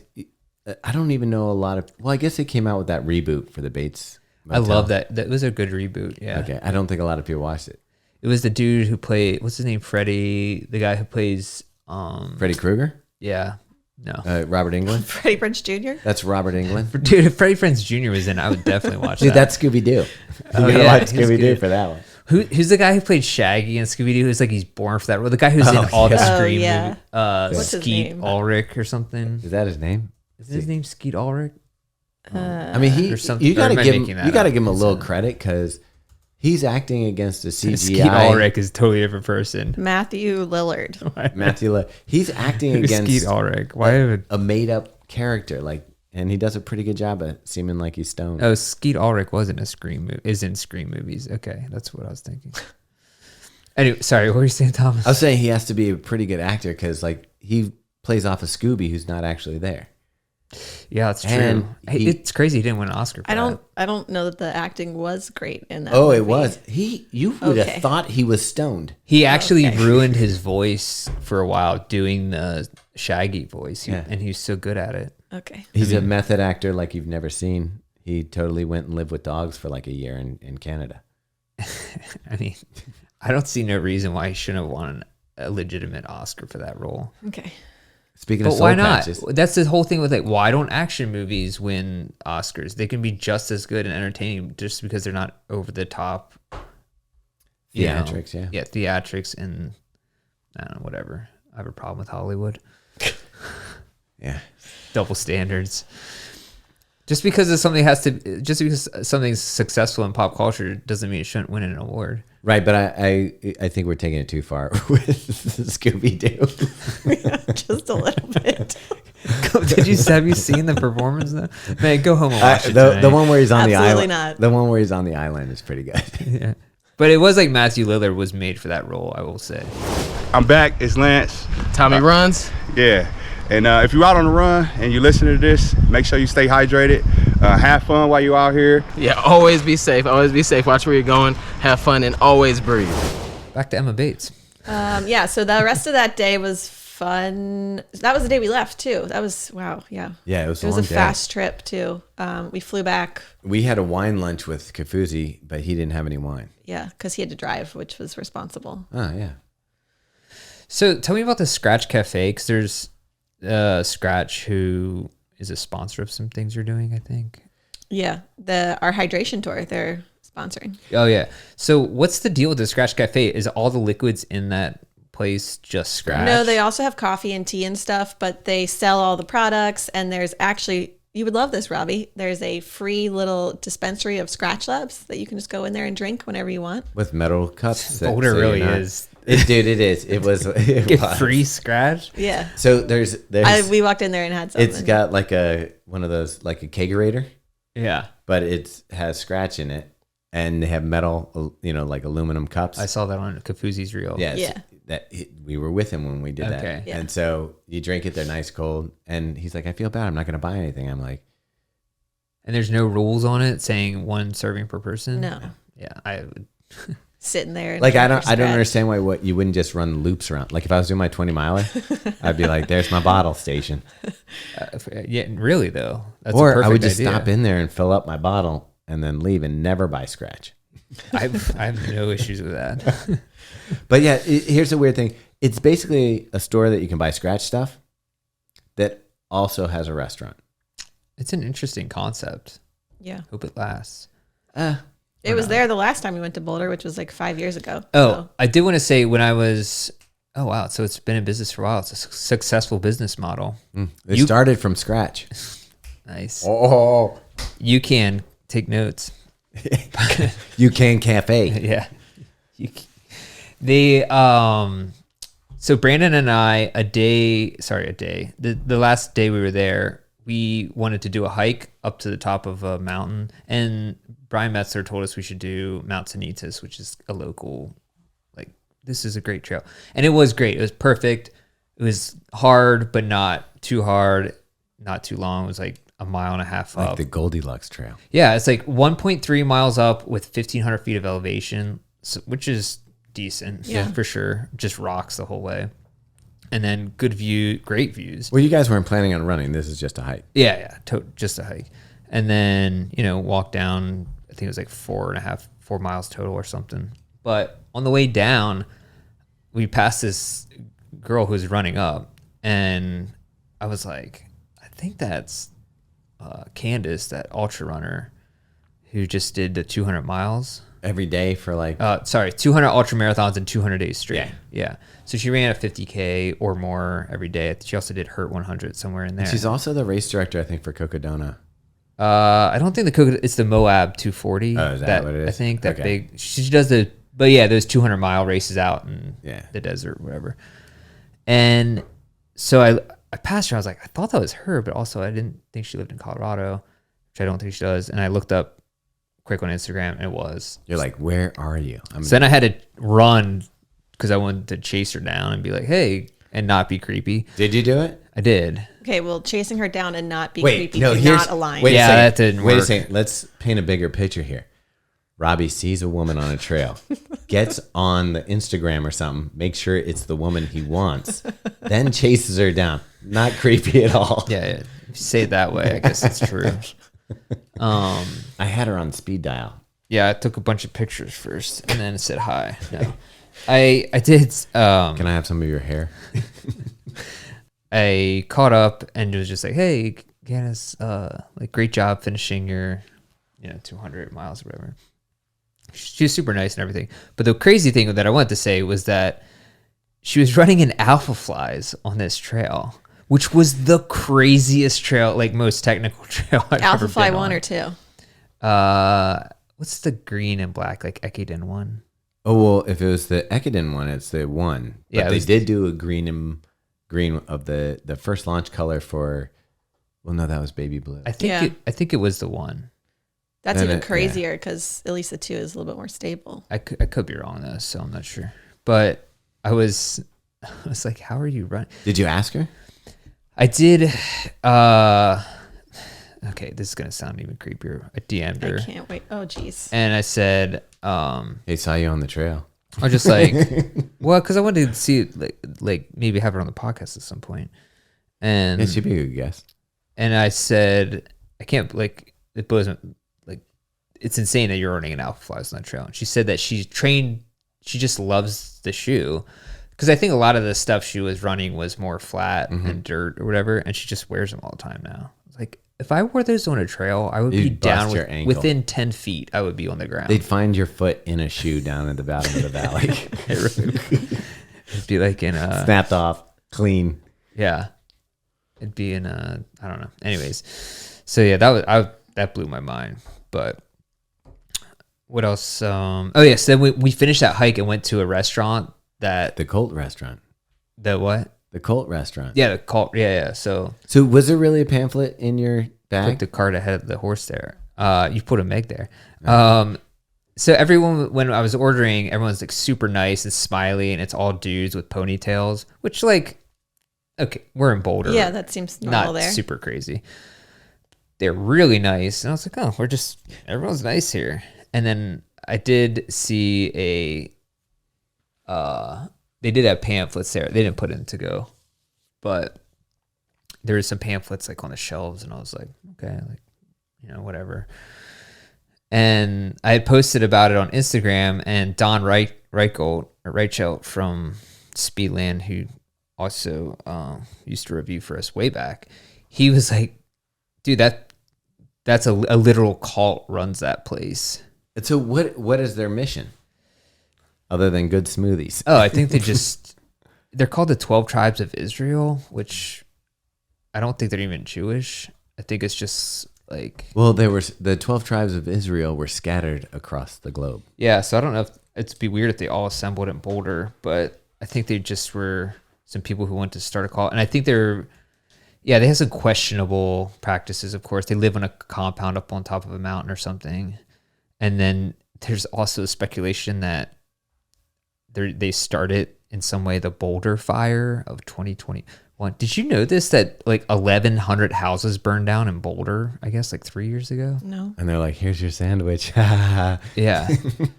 don't even know a lot of. Well, I guess it came out with that reboot for the Bates I Motel. love that. That was a good reboot. Yeah. Okay, I don't think a lot of people watched it. It was the dude who played, what's his name? Freddie, the guy who plays, Freddy Krueger, yeah, no. Robert Englund. Freddie Prinze Jr.? That's Robert Englund. Dude, if Freddie Prinze Jr. was in, I would definitely watch Dude, that. that's Scooby Doo. Oh, You gotta yeah, watch he's Scooby Doo good. for that one. Who's the guy who played Shaggy in Scooby Doo? Who's like he's born for that role. The guy who's in all the yeah. Scream Oh, yeah. movies. What's his Skeet name? Ulrich or something. Is that his name? Isn't his name Skeet Ulrich? I mean, Or something- you or gotta am I give him. making that You gotta up? give him a It's little credit because he's acting against a Skeet CGI. Ulrich is a totally different person. Matthew Lillard. Matthew Lillard. He's acting Who's against Skeet Ulrich? Why would a made-up character, and he does a pretty good job at seeming like he's stoned. Oh, Skeet Ulrich wasn't a Scream movie. Is in Scream movies. Okay, that's what I was thinking. Anyway, sorry, what were you saying, Thomas? I was saying he has to be a pretty good actor because he plays off a Scooby who's not actually there. Yeah, that's true. And It's crazy he didn't win an Oscar for I don't know that the acting was great in that. Oh, it movie. was. You would Okay. have thought he was stoned. He actually Okay. ruined his voice for a while doing the Shaggy voice, Yeah. and he's so good at it. Okay. He's a method actor like you've never seen. He totally went and lived with dogs for like a year in Canada. I mean, I don't see no reason why he shouldn't have won a legitimate Oscar for that role. Okay. Speaking of But soul why not? patches, That's the whole thing with why don't action movies win Oscars? They can be just as good and entertaining just because they're not over the top. theatrics, yeah. Yeah, theatrics and I don't know, whatever. I have a problem with Hollywood. Yeah. Double standards. Just because something's successful in pop culture doesn't mean it shouldn't win an award. Right, but I think we're taking it too far with Scooby Doo. Just a little bit. Have you seen the performance though? Man, go home and watch it the tonight. one where he's on the Absolutely island. not. The one where he's on the island is pretty good. Yeah. But it was like Matthew Lillard was made for that role, I will say. I'm back. It's Lance. Tommy runs. Yeah. And if you're out on the run and you listen to this, make sure you stay hydrated. Have fun while you're out here. Yeah, always be safe. Always be safe. Watch where you're going. Have fun and always breathe. Back to Emma Bates. Yeah, so the rest of that day was fun. That was the day we left too. That was wow, yeah. Yeah, it was It was long a day. fast trip too. We flew back, We had a wine lunch with Kafuzi, but he didn't have any wine. yeah, because he had to drive, which was responsible. Oh, yeah. So tell me about the Scratch Cafe, because there's Scratch who is a sponsor of some things you're doing, I think. Yeah, our hydration tour they're sponsoring. Oh, yeah. So what's the deal with the Scratch Cafe? Is all the liquids in that place just scratch? No, they also have coffee and tea and stuff, but they sell all the products. And there's actually, you would love this, Robbie. There's a free little dispensary of Scratch Labs that you can just go in there and drink whenever you want. With metal cups. Boulder really is. Dude, it is. It was. Get free scratch. Yeah. So there's we walked in there and had some. It's got like one of those, like a kegerator, Yeah. but it has scratch in it, and they have metal, like aluminum cups. I saw that on Kafuzi's reel. Yeah. We were with him when we did Okay. that. Yeah. And so you drink it, they're nice cold. And he's like, I feel bad. I'm not going to buy anything. I'm like, And there's no rules on it saying 1 serving per person? No. Yeah, I would. Sitting there. And like, I drink don't your Scratch. understand why you wouldn't just run loops around. Like if I was doing my 20 miler, I'd be like, there's my bottle station. Yeah, really though. That's a Or I perfect would just idea. stop in there and fill up my bottle and then leave and never buy scratch. I have no issues with that. But yeah, here's the weird thing. It's basically a store that you can buy scratch stuff that also has a restaurant. It's an interesting concept. Yeah. Hope it lasts. It was there the last time we went to Boulder, which was like 5 years ago. Oh, So, I did want to say when I was. Oh wow! So it's been in business for a while. It's a successful business model. It started from scratch. Nice. Oh, You can take notes. you can cafe. Yeah. They so Brandon and I the last day we were there, we wanted to do a hike up to the top of a mountain, and Brian Metzler told us we should do Mount Sanitas, which is a local, like, this is a great trail. And it was great. It was perfect. It was hard, but not too hard, not too long. It was like a mile and a half Like up. the Goldilocks trail. Yeah, it's like 1.3 miles up with 1,500 feet of elevation, which is decent, for sure. Just rocks the whole way. And then good view, great views. Well, you guys weren't planning on running. This is just a hike. Yeah, just a hike. And then, walk down, I think it was like 4 miles total or something. But on the way down, we passed this girl who was running up, and I was like, I think that's Candace, that ultra runner who just did the 200 miles. Every day for like... 200 ultra marathons in 200 days straight. Yeah. Yeah. So she ran a 50K or more every day. She also did Hurt 100 somewhere in there. She's also the race director, I think, for Cocodona. I don't think it's the Moab 240. Oh, is that what it is? I think that Okay. big. She does those 200-mile races out in the desert, whatever. And so I passed her. I was like, I thought that was her, but also I didn't think she lived in Colorado, which I don't think she does. And I looked up quick on Instagram, and it was. You're like, where are you? So then I had to run because I wanted to chase her down and be like, hey, and not be creepy. Did you do it? I did. okay, well, chasing her down and not be Wait, creepy no, do here's... not align. Wait a Yeah, second. that didn't Wait a work. second. Let's paint a bigger picture here. Robbie sees a woman on a trail, gets on the Instagram or something, makes sure it's the woman he wants, then chases her down. Not creepy at all. Yeah. If you say it that way, I guess it's true. I had her on speed dial. Yeah, I took a bunch of pictures first and then said hi. No. I did. Can I have some of your hair? I caught up and it was just like, hey, Candace, like, great job finishing your, 200 miles or whatever. She was super nice and everything. But the crazy thing that I wanted to say was that she was running in alpha flies on this trail, which was the craziest trail, like most technical trail I've Alpha ever Fly been 1 on. or 2? What's the green and black, like Ekiden one? Oh, well, if it was the Ekiden one, it's the one. But Yeah, it they was- did do a green of the first launch color for... Well, no, that was baby blue. I think it was the one. That's Then even it- crazier because at least the 2 is a little bit more stable. I could be wrong though, so I'm not sure. But I was like, how are you running? Did you ask her? I did. Okay, this is gonna sound even creepier. I DM'd her I can't wait. Oh, geez. and I said, They saw you on the trail. I was just like, well, because I wanted to see like maybe have her on the podcast at some point. And Yeah, she'd be a good guest. and I said, I can't, like, it wasn't, like, it's insane that you're running an alpha flies on that trail. And she said that she's trained, she just loves the shoe. Because I think a lot of the stuff she was running was more flat and dirt or whatever, and she just wears them all the time now. Like, if I wore those on a trail, I would be You'd bust down your ankle. within 10 feet. I would be on the ground. They'd find your foot in a shoe down at the bottom of the valley. It'd be like in a Snapped off, clean. yeah. It'd be in a I don't know. Anyways, so yeah, that blew my mind. But what else? Oh yes, then we finished that hike and went to a restaurant that The Colt restaurant. the what? The Colt restaurant. Yeah, the cult. Yeah. So So was there really a pamphlet in your put bag? the cart ahead of the horse there. You put a Meg there. So everyone, when I was ordering, everyone's like super nice and smiley, and it's all dudes with ponytails, which like, okay, we're in Boulder. Yeah, that seems normal not there. super crazy. They're really nice, and I was like, oh, everyone's nice here. And then I did see they did have pamphlets there. They didn't put in to go, but there was some pamphlets like on the shelves, and I was like, okay, like, whatever. And I had posted about it on Instagram, and Don Reichelt from Speedland, who also used to review for us way back, he was like, dude, that's a literal cult runs that place. And so what is their mission? Other than good smoothies. Oh, I think they're called the 12 Tribes of Israel, which I don't think they're even Jewish. I think it's just like... Well, the 12 tribes of Israel were scattered across the globe. Yeah, so I don't know if it'd be weird if they all assembled in Boulder, but I think they just were some people who wanted to start a cult. And I think they have some questionable practices, of course. They live on a compound up on top of a mountain or something. And then there's also speculation that they started in some way the Boulder fire of 2021. Did you know this, that like 1,100 houses burned down in Boulder, I guess like 3 years ago? No. And they're like, here's your sandwich. Yeah.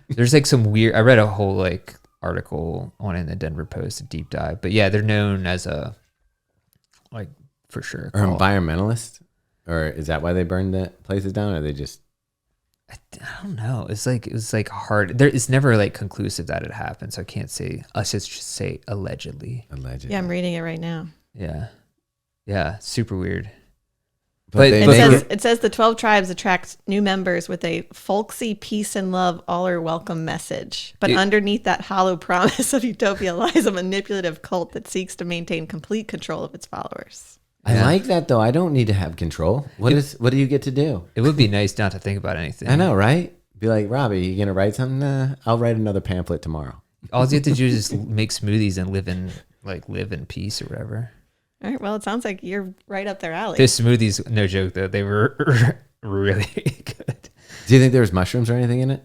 There's like some weird, I read a whole like article on it in the Denver Post, a deep dive. But yeah, they're known as a, like, for sure. Or environmentalists? Or is that why they burned the places down? Or are they just... I don't know. It was like hard. It's never like conclusive that it happened. So I can't say, let's just say allegedly. Allegedly. Yeah, I'm reading it right now. Yeah. Yeah. Super weird. But It says the 12 tribes attract new members with a folksy peace and love, all are welcome message. But underneath that hollow promise of utopia lies a manipulative cult that seeks to maintain complete control of its followers. I like that, though. I don't need to have control. What do you get to do? It would be nice not to think about anything. I know, right? Be like, Robbie, you going to write something? Nah, I'll write another pamphlet tomorrow. All you have to do is just make smoothies and live in peace or whatever. All right. Well, it sounds like you're right up their alley. The smoothies, no joke though, they were really good. Do you think there was mushrooms or anything in it?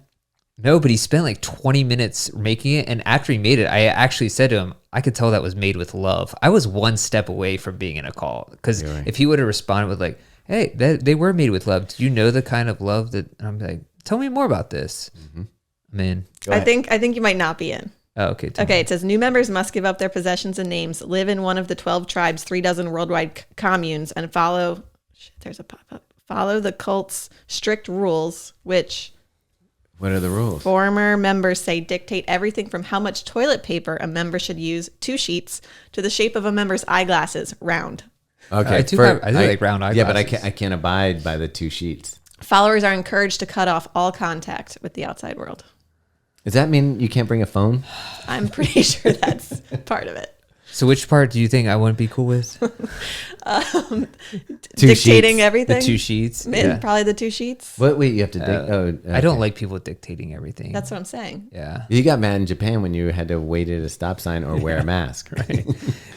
No, but he spent like 20 minutes making it. And after he made it, I actually said to him, I could tell that was made with love. I was one step away from being in a call. Because if he would have responded with like, hey, they were made with love. Do you know the kind of love that... And I'm like, tell me more about this. Mm-hmm. Man. I think you might not be in. Oh, okay. Okay, it says new members must give up their possessions and names, live in one of the 12 tribes, 36 worldwide communes, and follow the cult's strict rules, which... What are the rules? Former members say dictate everything from how much toilet paper a member should use, 2 sheets, to the shape of a member's eyeglasses, round. I Okay. do like round eyeglasses. Yeah, but I can't abide by the 2 sheets. Followers are encouraged to cut off all contact with the outside world. Does that mean you can't bring a phone? I'm pretty sure that's part of it. So which part do you think I wouldn't be cool with? Dictating everything. The 2 sheets. And probably the 2 sheets. What? Wait, you have to... I don't like people dictating everything. That's what I'm saying. Yeah. You got mad in Japan when you had to wait at a stop sign or wear a mask, right?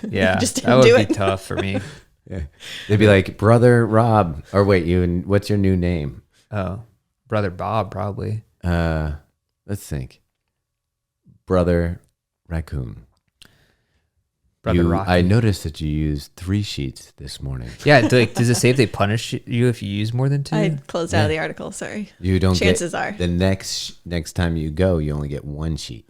Yeah. Just that didn't would do be tough for me. Yeah. They'd be like, Brother Rob, or wait, what's your new name? Oh, Brother Bob, probably. Let's think. Brother Raccoon. Brother Rocky. I noticed that you used 3 sheets this morning. Yeah, does it say if they punish you if you use more than 2? I closed out of the article. Sorry. You don't. Chances are the next time you go, you only get 1 sheet.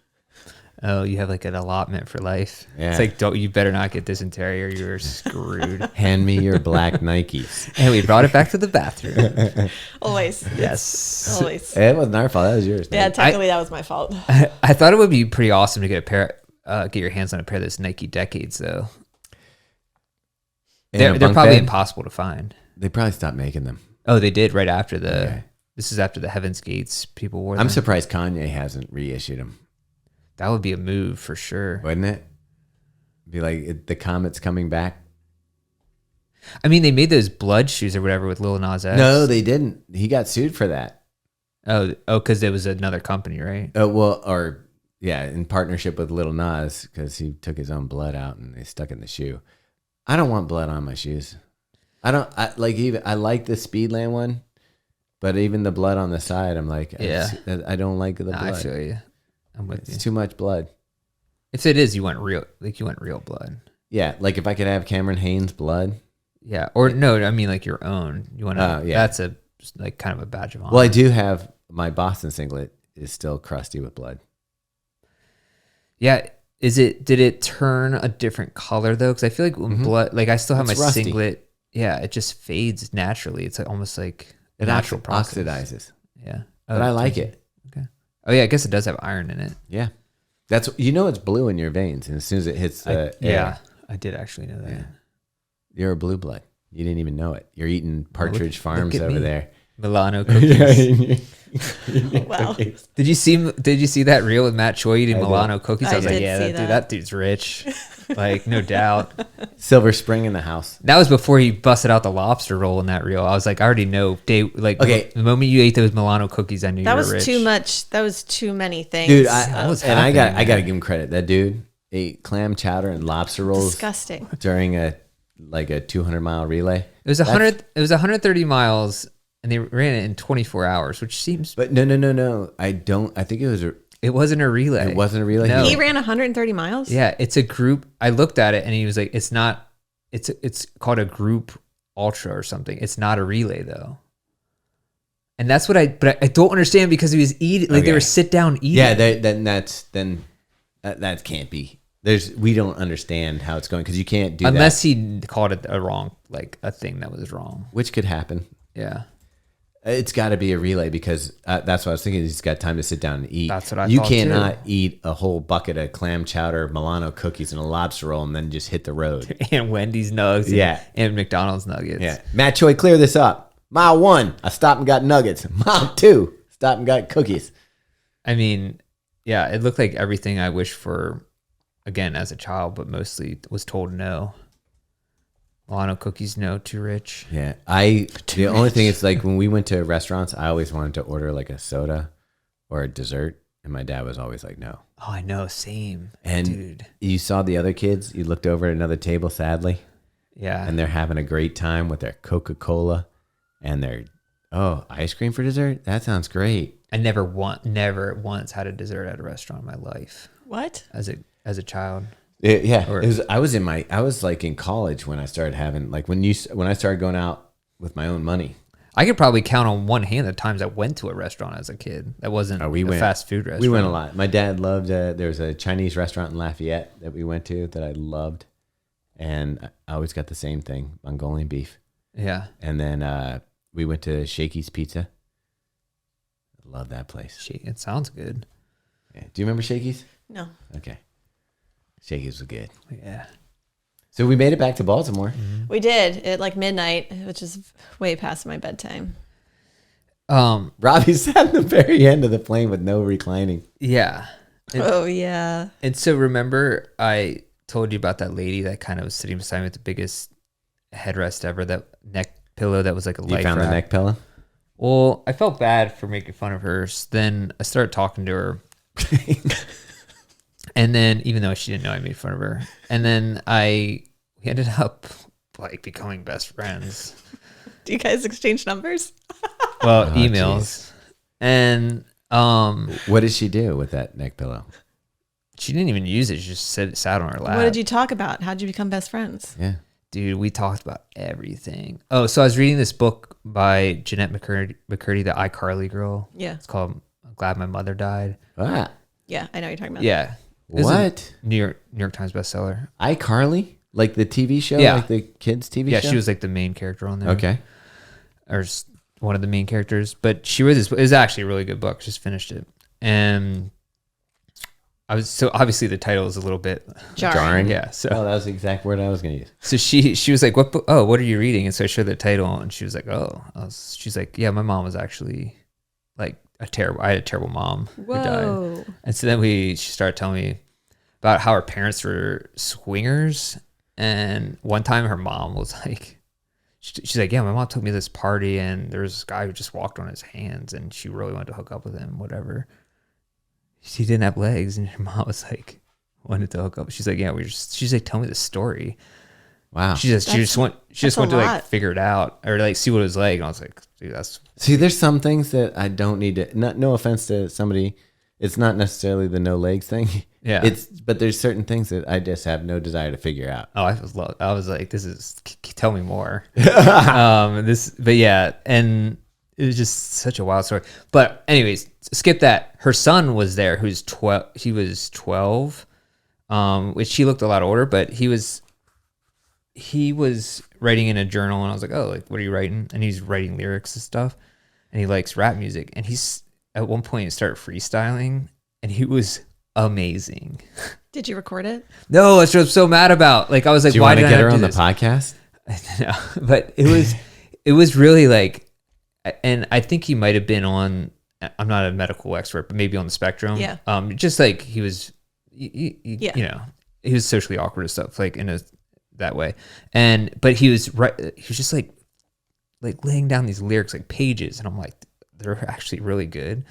Oh, you have like an allotment for life. Yeah. It's like, you better not get dysentery or you're screwed. Hand me your black Nikes. And we brought it back to the bathroom. Always. Yes. Always. It wasn't our fault. That was yours. Yeah, technically that was my fault. I thought it would be pretty awesome to get your hands on a pair of those Nike Decades, though. They're probably impossible to find. They probably stopped making them. Oh, they did right after Okay. This is after the Heaven's Gates people wore them. I'm surprised Kanye hasn't reissued them. That would be a move for sure. Wouldn't it? Be like, the comet's coming back. I mean, they made those blood shoes or whatever with Lil Nas X. No, they didn't. He got sued for that. Oh, because it was another company, right? In partnership with Lil Nas, because he took his own blood out and they stuck it in the shoe. I don't want blood on my shoes. I like the Speedland one, but even the blood on the side, I'm like, I don't like the blood. I feel you. I'm with you. It's too much blood. If it is, you want real blood. Yeah, like if I could have Cameron Haynes' blood. Yeah, or no, I mean like your own. You want to? Yeah. That's like kind of a badge of honor. Well, I do have my Boston singlet is still crusty with blood. Yeah, did it turn a different color though? Because I feel like when blood, like I still have It's my rusty. singlet. Yeah, it just fades naturally. It's like almost like a It natural process. oxidizes, Yeah, but I like it. Okay. Oh yeah, I guess it does have iron in it. Yeah, that's it's blue in your veins, and as soon as it hits the air, I did actually know that. Yeah. You're a blue blood. You didn't even know it. You're eating Partridge Farms at over me. there. Milano cookies. Wow. Did you see that reel with Matt Choi eating Milano cookies? I was like, did yeah, see that dude's rich. Like, no doubt. Silver Spring in the house. That was before he busted out the lobster roll in that reel. I was like, I already know. The moment you ate those Milano cookies, I knew That you were was rich. too much. That was too many things. Dude, happening, I gotta give him credit. That dude ate clam chowder and lobster rolls Disgusting. during a 200-mile relay. It was 100. It was 130 miles, and they ran it in 24 hours, which seems. But no. I think it was. It wasn't a relay. It wasn't a relay. No. He ran 130 miles? Yeah, it's a group. I looked at it, and he was like, "It's not. It's called a group ultra or something. It's not a relay though." And that's what I don't understand because he was eating like they were sit down eating. Yeah, that can't be. We don't understand how it's going because you can't do that. Unless he called it a thing that was wrong. Which could happen. Yeah. It's got to be a relay because that's what I was thinking. He's got time to sit down and eat. That's what I You thought, cannot eat a whole bucket of clam chowder, Milano cookies, and a lobster roll and then just hit the road. And Wendy's nuggets. Yeah. And McDonald's nuggets. Yeah. Matt Choi, clear this up. Mile 1, I stopped and got nuggets. Mile 2, stopped and got cookies. I mean, yeah, it looked like everything I wished for, again, as a child, but mostly was told no. Milano cookies, no, too rich. Yeah. The only thing is like when we went to restaurants, I always wanted to order like a soda or a dessert. And my dad was always like, no. Oh, I know. Same. And dude. You saw the other kids, you looked over at another table, sadly. Yeah. And they're having a great time with their Coca-Cola and their, ice cream for dessert? That sounds great. I never once had a dessert at a restaurant in my life. What? As a child. I was like in college when I started having when I started going out with my own money. I could probably count on one hand the times I went to a restaurant as a kid. That wasn't a fast food restaurant. We went a lot. My dad loved. There was a Chinese restaurant in Lafayette that we went to that I loved, and I always got the same thing: Mongolian beef. Yeah. And then we went to Shaggy's Pizza. Love that place. It sounds good. Yeah. Do you remember Shaggy's? No. Okay. Shaggy's was good. Yeah. So we made it back to Baltimore. We did at midnight, which is way past my bedtime. Robbie sat in the very end of the plane with no reclining. Yeah. Yeah. And so remember I told you about that lady that kind of was sitting beside me with the biggest headrest ever, that neck pillow that was like a life You found wrap. the neck pillow? Well, I felt bad for making fun of her. So then I started talking to her. And then, even though she didn't know I made fun of her, and then we ended up becoming best friends. Do you guys exchange numbers? Well, emails. Geez. And what did she do with that neck pillow? She didn't even use it. She just sat on her lap. What did you talk about? How did you become best friends? Yeah. Dude, we talked about everything. Oh, so I was reading this book by Jeanette McCurdy, the iCarly girl. Yeah. It's called I'm Glad My Mother Died. Ah. Yeah, I know what you're talking about. Yeah. What? New York Times bestseller. iCarly? Like the TV show? Yeah. Like the kids' TV show? Yeah, she was like the main character on there. Okay. Or one of the main characters. But she read this. It was actually a really good book. Just finished it. And so obviously the title is a little bit jarring. Yeah. So that was the exact word I was going to use. So she was like, "What? Oh, what are you reading?" And so I showed the title, and she was like, "Oh." She's like, "Yeah, my mom was actually like I had a terrible mom who died." And so then she started telling me about how her parents were swingers. And one time her mom was like, she's like, yeah, my mom took me to this party and there was this guy who just walked on his hands and she really wanted to hook up with him, whatever. She didn't have legs and her mom was like, wanted to hook up. She's like, yeah, she's like, tell me the story. Wow. She just wanted to like figure it out or like see what it was like. And I was like, dude, see, there's some things that I don't need to, no offense to somebody. It's not necessarily the no legs thing. Yeah. But there's certain things that I just have no desire to figure out. Oh, I was like, tell me more. But yeah. And it was just such a wild story. But anyways, skip that. Her son was there who's 12. He was 12, which he looked a lot older, but he was writing in a journal and I was like, oh, like, what are you writing? And he's writing lyrics and stuff and he likes rap music. And he's at one point he started freestyling and he was amazing. Did you record it? No, that's what I'm so mad about. Like, I was like, do you why want to did get I her on the this? podcast? No, but it was really like, and I think he might have been on, I'm not a medical expert, but maybe on the spectrum. Yeah. Just like he was, you know, he was socially awkward and stuff like that way. But he was just like laying down these lyrics like pages. And I'm like, they're actually really good.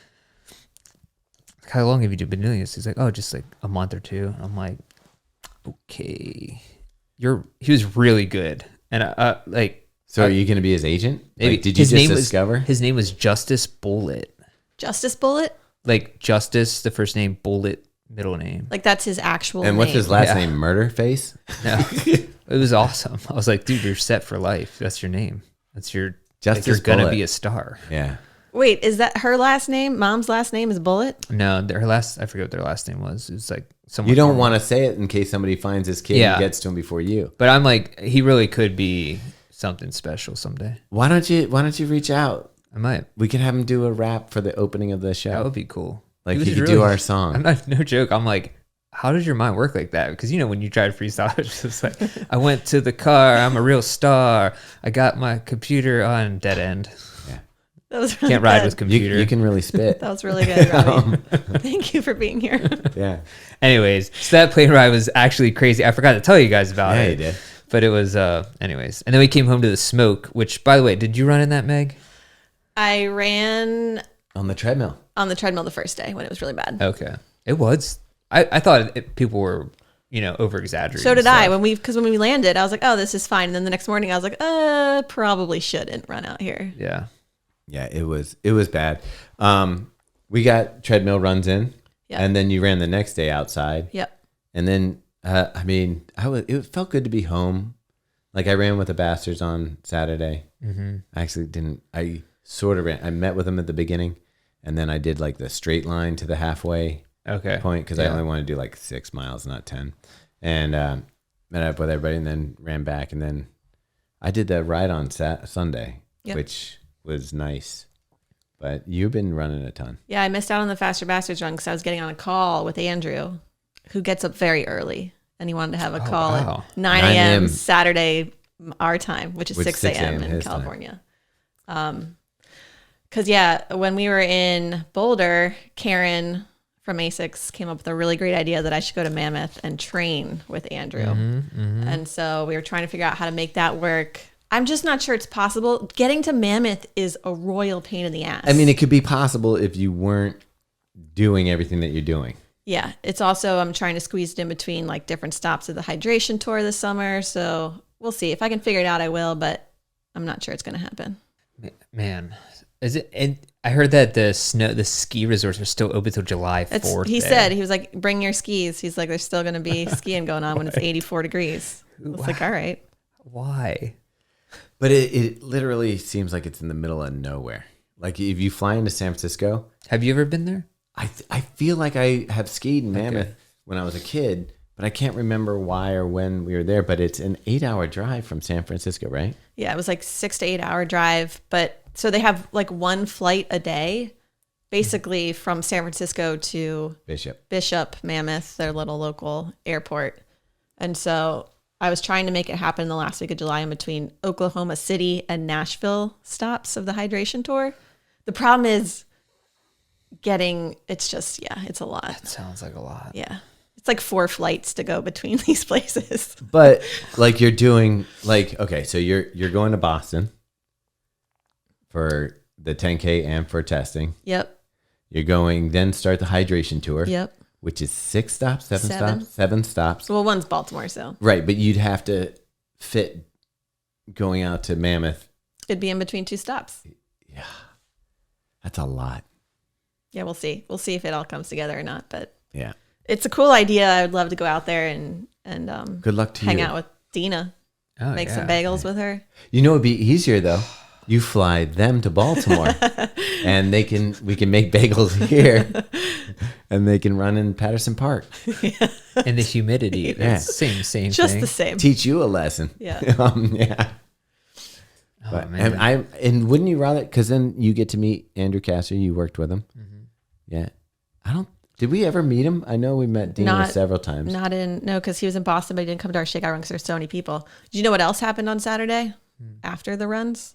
Like, how long have you been doing this? He's like, oh, just like a month or two. And I'm like, okay, he was really good. And so are you going to be his agent? Maybe. Like, did you just discover? His name was Justice Bullet. Justice Bullet? Like Justice, the first name, Bullet, middle name. Like that's his actual name. And what's his last name? Murder Face? No. It was awesome. I was like, dude, you're set for life. That's your name. That's your Justice you're going to Bullet. be a star. Yeah. Wait, is that her last name? Mom's last name is Bullet? No, I forget what their last name was. It was like someone. You don't want to say it in case somebody finds his kid and gets to him before you. But I'm like, he really could be something special someday. Why don't you reach out? I might. We could have him do a rap for the opening of the show. That would be cool. Like he could do our song. I'm not, no joke. I'm like, how does your mind work like that? Because when you try to freestyle, it's just like, I went to the car. I'm a real star. I got my computer on dead end. Yeah. That was really Can't ride good. with computer. You can really spit. That was really good, Robbie. Thank you for being here. Yeah. Anyways, so that plane ride was actually crazy. I forgot to tell you guys about it. Yeah, you did. But it was, anyways. And then we came home to the smoke, which, by the way, did you run in that, Meg? I ran On the treadmill. on the treadmill the first day when it was really bad. Okay. It was. I thought people were, over exaggerating. So did I. Because when we landed, I was like, oh, this is fine. And then the next morning I was like, probably shouldn't run out here. Yeah. Yeah, it was bad. We got treadmill runs in, and then you ran the next day outside. Yep. And then, it felt good to be home. Like I ran with the Bastards on Saturday. Mm-hmm. I actually didn't. I sort of ran. I met with them at the beginning, and then I did like the straight line to the halfway point because I only wanted to do like 6 miles, not 10. And met up with everybody, and then ran back, and then I did the ride on Sunday, which was nice. But you've been running a ton. Yeah, I missed out on the Faster Bastards run because I was getting on a call with Andrew, who gets up very early, and he wanted to have a call at 9 a.m. Saturday our time, which is 6 a.m. in California. Because when we were in Boulder, Karen from ASICS came up with a really great idea that I should go to Mammoth and train with Andrew. And so we were trying to figure out how to make that work. I'm just not sure it's possible. Getting to Mammoth is a royal pain in the ass. I mean, it could be possible if you weren't doing everything that you're doing. Yeah. It's also, I'm trying to squeeze it in between like different stops of the hydration tour this summer. So we'll see. If I can figure it out, I will, but I'm not sure it's going to happen. Man, is it? And I heard that the ski resorts are still open till July 4th. He said, he was like, bring your skis. He's like, there's still going to be skiing going on when it's 84 degrees. It's like, all right. Why? But it literally seems like it's in the middle of nowhere. Like if you fly into San Francisco. Have you ever been there? I feel like I have skied in Mammoth when I was a kid, but I can't remember why or when we were there. But it's an 8-hour drive from San Francisco, right? Yeah, it was like 6 to 8 hour drive. But so they have like one flight a day, basically from San Francisco to Bishop, Mammoth, their little local airport. And so I was trying to make it happen the last week of July in between Oklahoma City and Nashville stops of the hydration tour. The problem is it's a lot. That sounds like a lot. Yeah. It's like 4 flights to go between these places. But like you're doing like, okay, so you're going to Boston for the 10K and for testing. Yep. You're going, then start the hydration tour. Yep. Which is 6 stops, 7 stops. Well, one's Baltimore, so. Right, but you'd have to fit going out to Mammoth. It'd be in between 2 stops. Yeah, that's a lot. Yeah, we'll see. We'll see if it all comes together or not. But Yeah. it's a cool idea. I would love to go out there and Good luck to hang you. out with Dina. Oh, Make yeah. some bagels with her. You know, it'd be easier though. You fly them to Baltimore, and we can make bagels here, and they can run in Patterson Park. And the humidity, Yeah. it's same Just thing. the same. Teach you a lesson. Yeah. Yeah. Oh, But, man. and wouldn't you rather? Because then you get to meet Andrew Casser. You worked with him. Mm-hmm. Yeah. Did we ever meet him? I know we met Dina several times. No, because he was in Boston, but he didn't come to our shakeout run because there's so many people. Did you know what else happened on Saturday after the runs?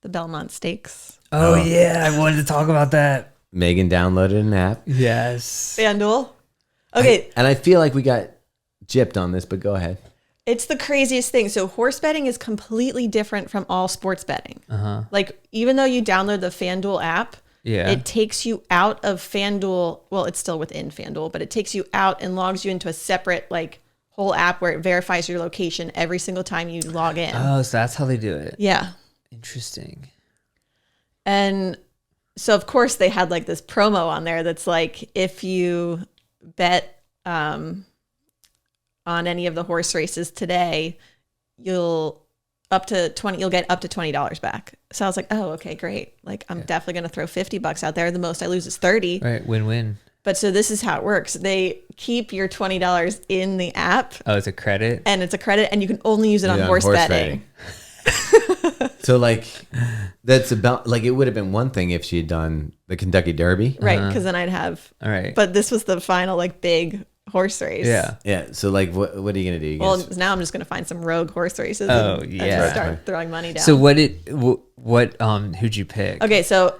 The Belmont Stakes. Oh, yeah. I wanted to talk about that. Megan downloaded an app. Yes. FanDuel. Okay. And I feel like we got gypped on this, but go ahead. It's the craziest thing. So horse betting is completely different from all sports betting. Uh-huh. Like, even though you download the FanDuel app, Yeah. it takes you out of FanDuel. Well, it's still within FanDuel, but it takes you out and logs you into a separate like whole app where it verifies your location every single time you log in. Oh, so that's how they do it. Yeah. Interesting. And so of course they had like this promo on there that's like, if you bet on any of the horse races today, you'll get up to $20 back. So I was like, oh, okay, great. Like I'm definitely going to throw $50 out there. The most I lose is 30. Right. Win-win. But so this is how it works. They keep your $20 in the app Oh, it's a credit? and it's a credit and you can only use it on Yeah, horse betting. So like, that's about like, it would have been one thing if she had done the Kentucky Derby. Right. Cause then I'd have, All right. but this was the final like big horse race. Yeah. Yeah. So like, what are you going to do? Well, now I'm just going to find some rogue horse races Oh, and yeah. start throwing money down. So who'd you pick? Okay, so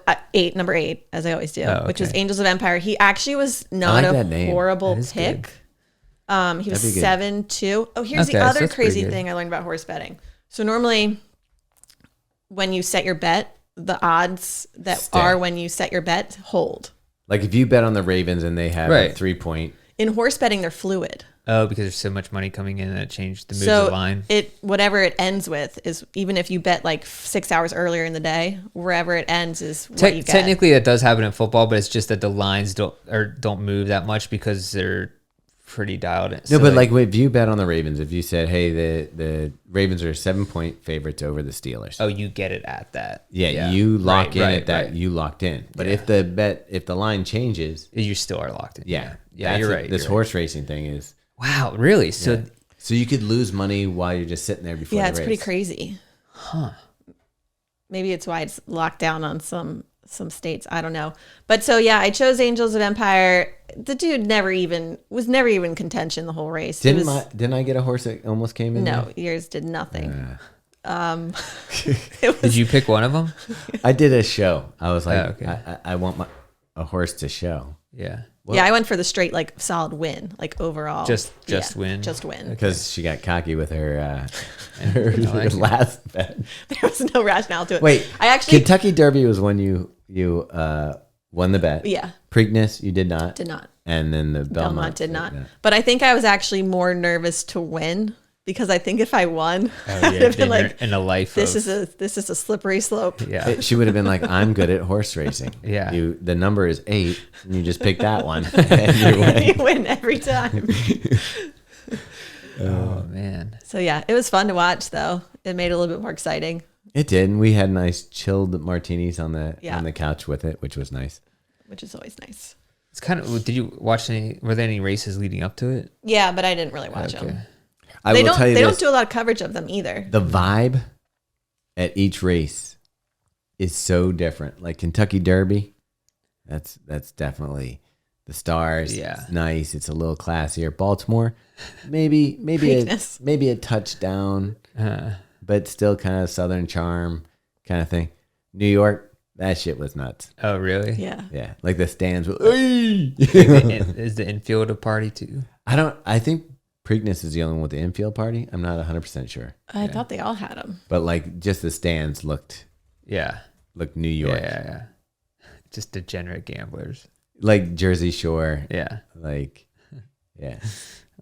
number 8, as I always do, which was okay. Angels of Empire. He actually was not like that a name. horrible That is pick. He was That'd be good. 7-2. Oh, here's Okay, the so other that's pretty crazy good. thing I learned about horse betting. So normally when you set your bet, the odds that Stay. are when you set your bet hold. Like if you bet on the Ravens and they have a Right. 3-point. In horse betting, they're fluid. Oh, because there's so much money coming in that it changed the moves So of line. whatever it ends with is, even if you bet like 6 hours earlier in the day, wherever it ends is what you get. Technically, that does happen in football, but it's just that the lines don't move that much because they're pretty dialed in. No, So, but like if you bet on the Ravens, if you said, hey, the Ravens are 7-point favorites over the Steelers. oh, you get it at that. Yeah, you lock Right, in right, at that. right. You locked in. But Yeah. if the line changes, You still are locked in. yeah, Yeah, that's you're what right. This you're horse racing thing is. right. Wow, really? So Yeah. So you could lose money while you're just sitting there before Yeah, the it's race. pretty crazy. Huh. Maybe it's why it's locked down on some states. I don't know. But so yeah, I chose Angels of Empire. The dude was never even contention the whole race. It was, Didn't I get a horse that almost came in? no, yours did nothing. there? did you pick one of them? I did a show. I was like, Oh, okay. I want a horse to show. Yeah. Yeah, I went for the straight like solid win, like overall. Just Yeah, win? Just win. Because she got cocky with her, like it. last bet. There was no rationale to it. Wait, I actually Kentucky Derby was when you won the bet. yeah, Preakness, you did not. did not. And then the Belmont did not. Yeah. But I think I was actually more nervous to win because I think if I won, Oh, I'd yeah. have been Then like, you're in a life this of, is a slippery slope. yeah. She would have been like, I'm good at horse racing. Yeah. The number is 8, and you just pick that one. And you win. You win every time. Oh, man. So yeah, it was fun to watch though. It made it a little bit more exciting, It did. And we had nice chilled martinis on the Yeah. couch with it, which was nice. which is always nice. It's kind of, did you watch were there any races leading up to it? Yeah, but I didn't really watch Okay. them. I They will don't tell you they this. don't do a lot of coverage of them either. The vibe at each race is so different. Like Kentucky Derby, that's definitely the stars. Yeah. It's nice. It's a little classier. Baltimore, maybe Preakness. maybe a touchdown, but still kind of Southern charm kind of thing. New York, That shit was nuts. Oh, really? Yeah. Yeah, like the stands were. Is the infield a party too? I think Preakness is the only one with the infield party. I'm not 100% sure. I thought they all had them. But like just the stands looked Yeah. New York. Yeah. Just degenerate gamblers. Like Jersey Shore. Yeah. Like, yeah.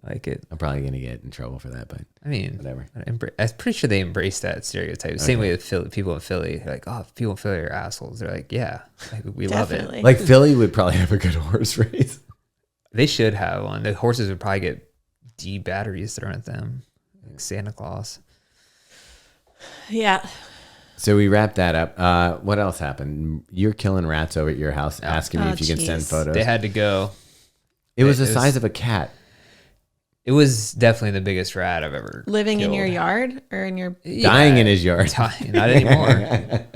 I like it. I'm probably going to get in trouble for that, but I mean, whatever. I'm pretty sure they embrace that stereotype. The same way with people in Philly. They're like, oh, people in Philly are assholes. They're like, yeah, like, we love it. Definitely. Like Philly would probably have a good horse race. They should have one. The horses would probably get D batteries thrown at them, like Santa Claus. Yeah. So we wrapped that up. What else happened? You're killing rats over at your house, asking me if you can send photos. They had to go. It was the size of a cat. It was definitely the biggest rat I've ever Living in killed. your yard or in your... Dying in his yard. Not anymore.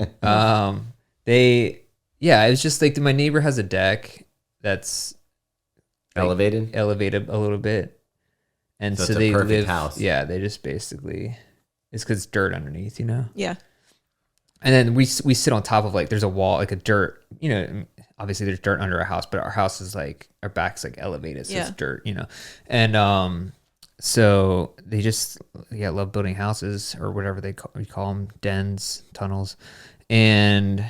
It was just like my neighbor has a deck that's like, Elevated a little bit. And So so it's a they perfect live, house. Yeah, they just basically, it's because it's dirt underneath, you know? Yeah. And then we sit on top of like, there's a wall, like a dirt, you know, obviously there's dirt under our house, but our house is like, our back's like elevated, so it's dirt, you know? And so they just, love building houses or whatever we call them, dens, tunnels. And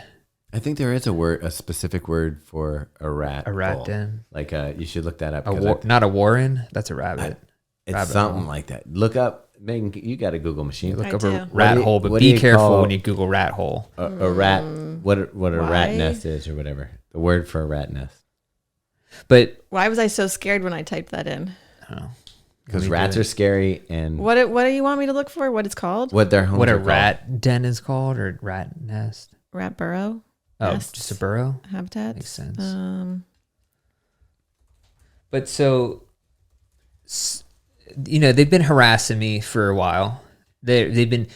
I think there is a specific word for a rat. a rat hole. den. Like you should look that up. Not a warren, that's a rabbit. It's rabbit something hole. like that. Look up, Megan. You got a Google machine. Look I up do. a rat hole, but what do be you careful call- when you Google rat hole. A rat. What a rat Why? nest is or whatever. The word for a rat nest. But Why was I so scared when I typed that in? I don't know. Because rats are scary and What do you want me to look for? What it's called? what their homes What are a called. rat den is called, or rat nest. Rat burrow? Oh, Nests? just a burrow. Habitats? Makes sense. But so, they've been harassing me for a while. They'll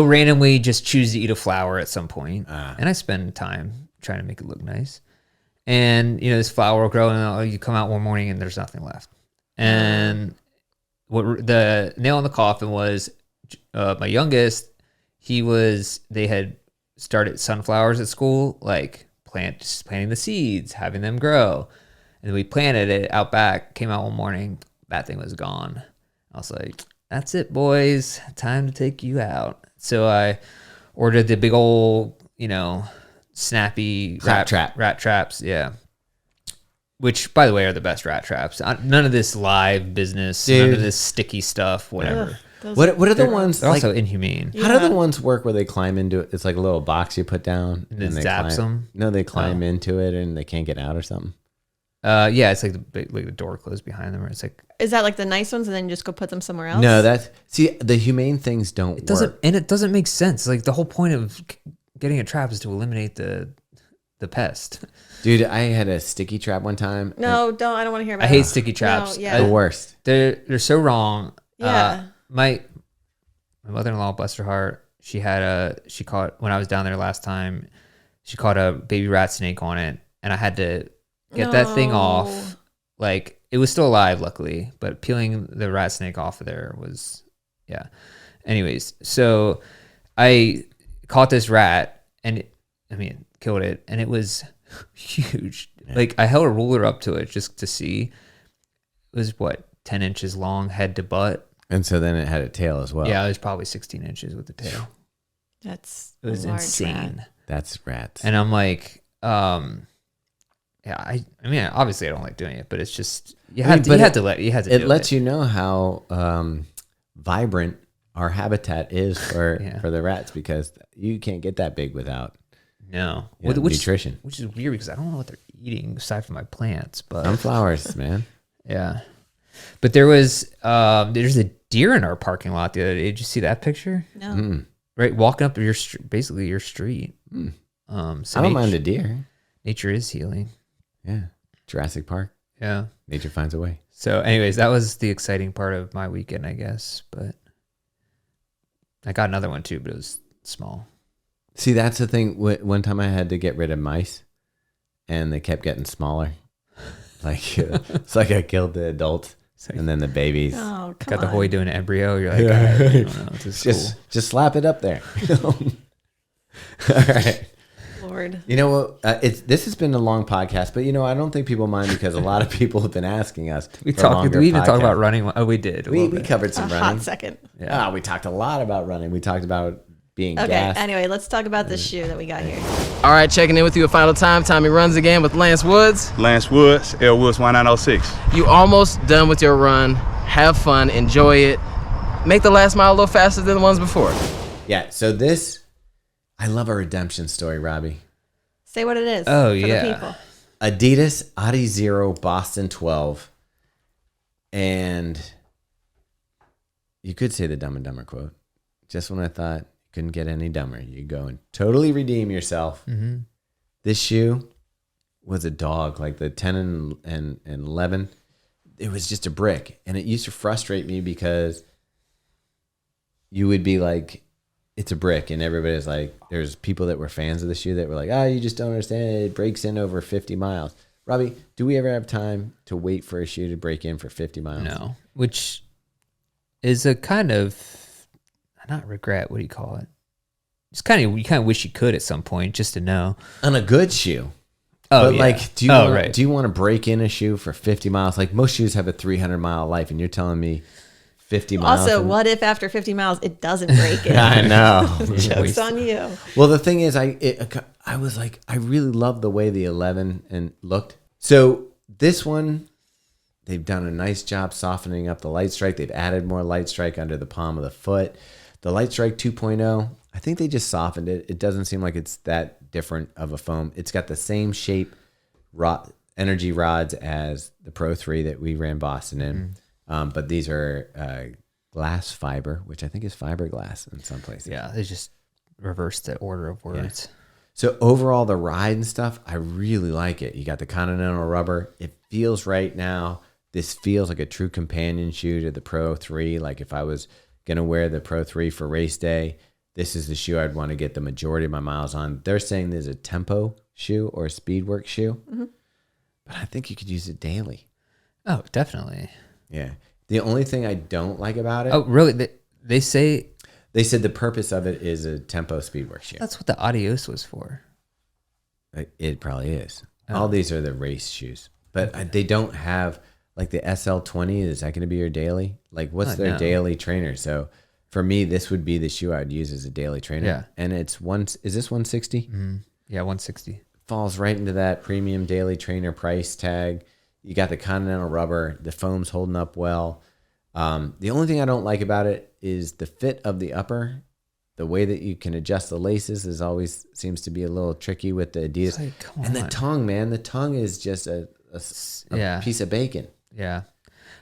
randomly just choose to eat a flower at some point, and I spend time trying to make it look nice. And this flower will grow, and you come out one morning and there's nothing left. And what the nail in the coffin was, my youngest, they had started sunflowers at school, like planting the seeds, having them grow. And we planted it out back, came out one morning, that thing was gone. I was like, that's it, boys. Time to take you out. So I ordered the big old, snappy rat traps. Yeah. Which, by the way, are the best rat traps. None of this live business, none of this sticky stuff, whatever. What are the ones? They're Like, also inhumane. how do the ones work where they climb into it? It's like a little box you put down And it they zaps climb. them? No, they climb into it and they can't get out or something. It's like the door closed behind them, or it's like Is that like the nice ones and then you just go put them somewhere else? No, the humane things don't work. it doesn't make sense. Like the whole point of getting a trap is to eliminate the pest. Dude, I had a sticky trap one time. No, don't. I don't want to hear about I it. hate sticky traps. No, yeah. The worst. They're so wrong. Yeah. My mother-in-law, bless her heart, she caught, when I was down there last time, she caught a baby rat snake on it, and I had to get that thing off. Like, it was still alive, luckily, but peeling the rat snake off of there was, yeah. Anyways, so I caught this rat, and killed it, and it was huge. Yeah. Like, I held a ruler up to it just to see. It was, 10 inches long, head to butt. And so then it had a tail as well. Yeah, it was probably 16 inches with the tail. It was insane. Rat. That's rats. And I'm like, obviously I don't like doing it, but it's just it lets you know how vibrant our habitat is for the rats, because you can't get that big without nutrition. Which is weird because I don't know what they're eating aside from my plants, but sunflowers, man. Yeah. But there's a deer in our parking lot the other day. Did you see that picture? No. Right, walking up your basically your street. So I don't mind a deer. Nature is healing. Yeah, Jurassic Park. Yeah, nature finds a way. So, anyways, that was the exciting part of my weekend, I guess. But I got another one too, but it was small. See, that's the thing. One time I had to get rid of mice, and they kept getting smaller. Like it's like I killed the adults. And then the babies. Oh, come got the on. boy doing an embryo. You're like, I don't know, this is just slap it up there. All right. Lord Lord. You know what? This has been a long podcast, but I don't think people mind because a lot of people have been asking us. We even talked about running. Oh, we did. We covered some a running. Hot second. Yeah, we talked a lot about running. We talked about being Okay. gassed. Anyway, let's talk about this shoe that we got here. All right, checking in with you a final time. Tommy runs again with Lance Woods. Lance Woods, L Woods 1906. You almost done with your run. Have fun, enjoy it. Make the last mile a little faster than the ones before. Yeah. So I love a redemption story, Robbie. Say what it is. Oh, for yeah. the people. Adidas Adizero Boston 12. And you could say the Dumb and Dumber quote. Just when I thought you couldn't get any dumber, you go and totally redeem yourself. Mm-hmm. This shoe was a dog, like the 10 and 11. It was just a brick. And it used to frustrate me because you would be like, it's a brick. And everybody's like, there's people that were fans of the shoe that were like, you just don't understand it. It breaks in over 50 miles. Robbie, do we ever have time to wait for a shoe to break in for 50 miles? No, which is a kind of, not regret, what do you call it? It's you kind of wish you could at some point just to know. On a good shoe. Oh, but yeah. like, do you want to break in a shoe for 50 miles? Like most shoes have a 300-mile life, and you're telling me 50 miles. Also, what if after 50 miles it doesn't break it? I know. Joke's on you. Well, the thing is, I was like, I really love the way the 11 and looked. So this one, they've done a nice job softening up the light strike. They've added more light strike under the palm of the foot. The light strike 2.0, I think they just softened it. It doesn't seem like it's that different of a foam. It's got the same shape energy rods as the Pro 3 that we ran Boston in. But these are glass fiber, which I think is fiberglass in some places. Yeah, they just reversed the order of words. Yeah. So overall, the ride and stuff, I really like it. You got the Continental rubber. It feels right now. This feels like a true companion shoe to the Pro 3. Like if I was going to wear the Pro 3 for race day, this is the shoe I'd want to get the majority of my miles on. They're saying there's a tempo shoe or a speed work shoe, but I think you could use it daily. Oh, definitely. Yeah. The only thing I don't like about it. Oh, really? They say. They said the purpose of it is a tempo speed work shoe. That's what the Adios was for. It probably is. Oh. All these are the race shoes, but they don't have like the SL20. Is that going to be your daily? Like what's their daily trainer? So for me, this would be the shoe I'd use as a daily trainer. Yeah. And is this 160? Mm-hmm. Yeah, 160. Falls right into that premium daily trainer price tag. You got the Continental rubber. The foam's holding up well. The only thing I don't like about it is the fit of the upper. The way that you can adjust the laces is always seems to be a little tricky with the Adidas. Like, and the tongue, man. The tongue is just a piece of bacon. Yeah.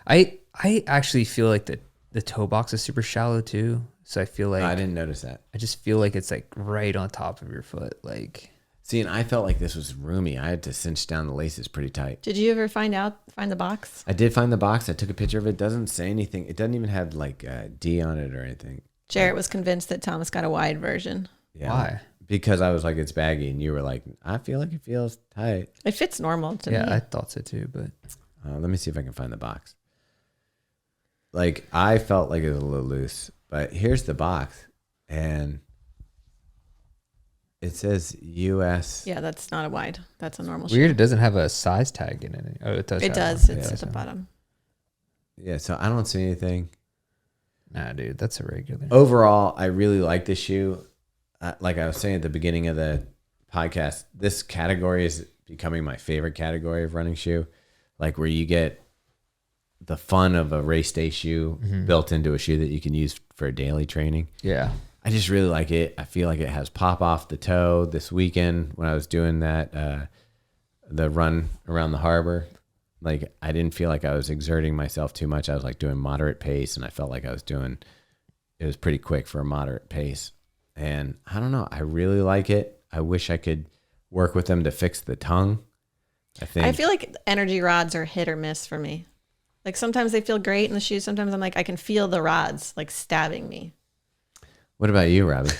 I actually feel like the toe box is super shallow too. So I feel like I didn't notice that. I just feel like it's like right on top of your foot. Like, see, and I felt like this was roomy. I had to cinch down the laces pretty tight. Did you ever find the box? I did find the box. I took a picture of it. It doesn't say anything. It doesn't even have like a D on it or anything. Jarrett was convinced that Thomas got a wide version. Yeah. Why? Because I was like, it's baggy, and you were like, I feel like it feels tight. It fits normal to me. Yeah, I thought so too, but Let me see if I can find the box. Like, I felt like it was a little loose, but here's the box, and it says US. Yeah, that's not a wide. That's a normal shoe. weird. It doesn't have a size tag in it. Oh, it does. It have does. one. It's Yeah, at the so- bottom. Yeah, so I don't see anything. Nah, dude, that's a regular. Overall, I really like this shoe. Like I was saying at the beginning of the podcast, this category is becoming my favorite category of running shoe. Like where you get the fun of a race day shoe built into a shoe that you can use for daily training. Yeah. I just really like it. I feel like it has pop off the toe. This weekend when I was doing that, the run around the harbor, like I didn't feel like I was exerting myself too much. I was like doing moderate pace, and I felt like it was pretty quick for a moderate pace. And I don't know, I really like it. I wish I could work with them to fix the tongue. I feel like energy rods are hit or miss for me. Like sometimes they feel great in the shoes. Sometimes I'm like, I can feel the rods like stabbing me. What about you, Robbie?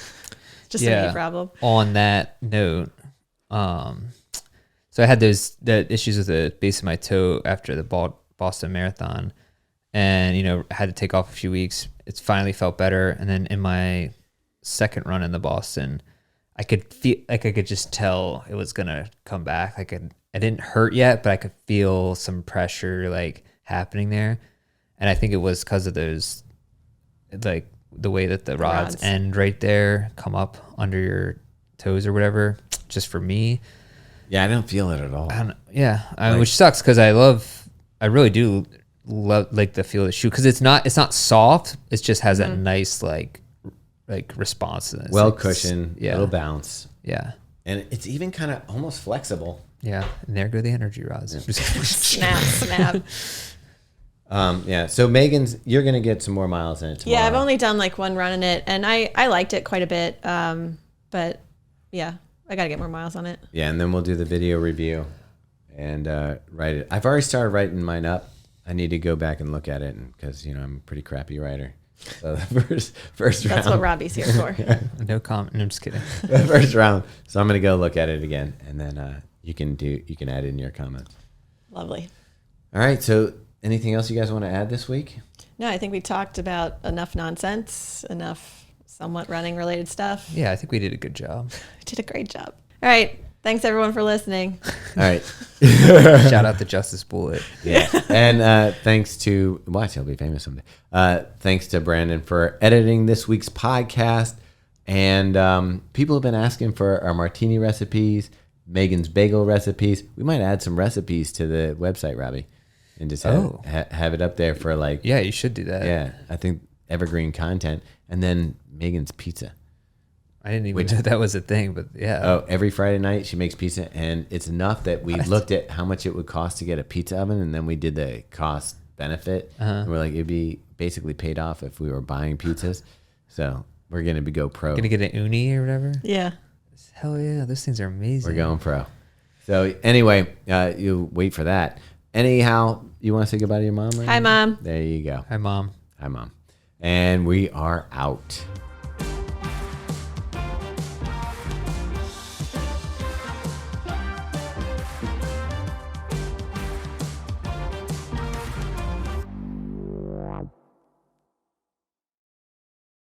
Just a me problem. On that note, so I had the issues with the base of my toe after the Boston Marathon, and I had to take off a few weeks. It's finally felt better, and then in my second run in the Boston, I could feel like I could just tell it was gonna come back. Like I didn't hurt yet, but I could feel some pressure like happening there. And I think it was because of those, like the way that the rods end right there, come up under your toes or whatever. Just for me, Yeah, I don't feel it at all. Which sucks because I really do love like the feel of the shoe because it's not soft. It just has that nice like responsiveness. Well cushioned, little bounce. Yeah. And it's even kind of almost flexible. Yeah. And there go the energy rods. Snap. So Megan's, you're going to get some more miles in it tomorrow. Yeah, I've only done like one run in it, and I liked it quite a bit. But yeah, I got to get more miles on it. Yeah, and then we'll do the video review and write it. I've already started writing mine up. I need to go back and look at it because, I'm a pretty crappy writer. So the first round. That's what Robbie's here for. No comment. No, I'm just kidding. The first round. So I'm going to go look at it again, and then you can add in your comments. Lovely. All right, so anything else you guys want to add this week? No, I think we talked about enough nonsense, enough somewhat running related stuff. Yeah, I think we did a good job. We did a great job. All right. Thanks everyone for listening. All right. Shout out to Justice Bullet. Yeah. And thanks to, watch, he'll be famous someday. Thanks to Brandon for editing this week's podcast. And people have been asking for our martini recipes, Megan's bagel recipes. We might add some recipes to the website, Robbie, and just have it up there for like. Yeah, you should do that. Yeah. I think evergreen content. And then Megan's pizza. I didn't even know that was a thing, but yeah. Oh, every Friday night she makes pizza, and it's enough that we looked at how much it would cost to get a pizza oven, and then we did the cost benefit. And we're like, it'd be basically paid off if we were buying pizzas. So we're gonna go pro. Gonna get an uni or whatever. Yeah. Hell yeah, those things are amazing. We're going pro. So anyway, you wait for that. Anyhow, you want to say goodbye to your mom? Hi, Mom. There you go. Hi, Mom. Hi, Mom. And we are out.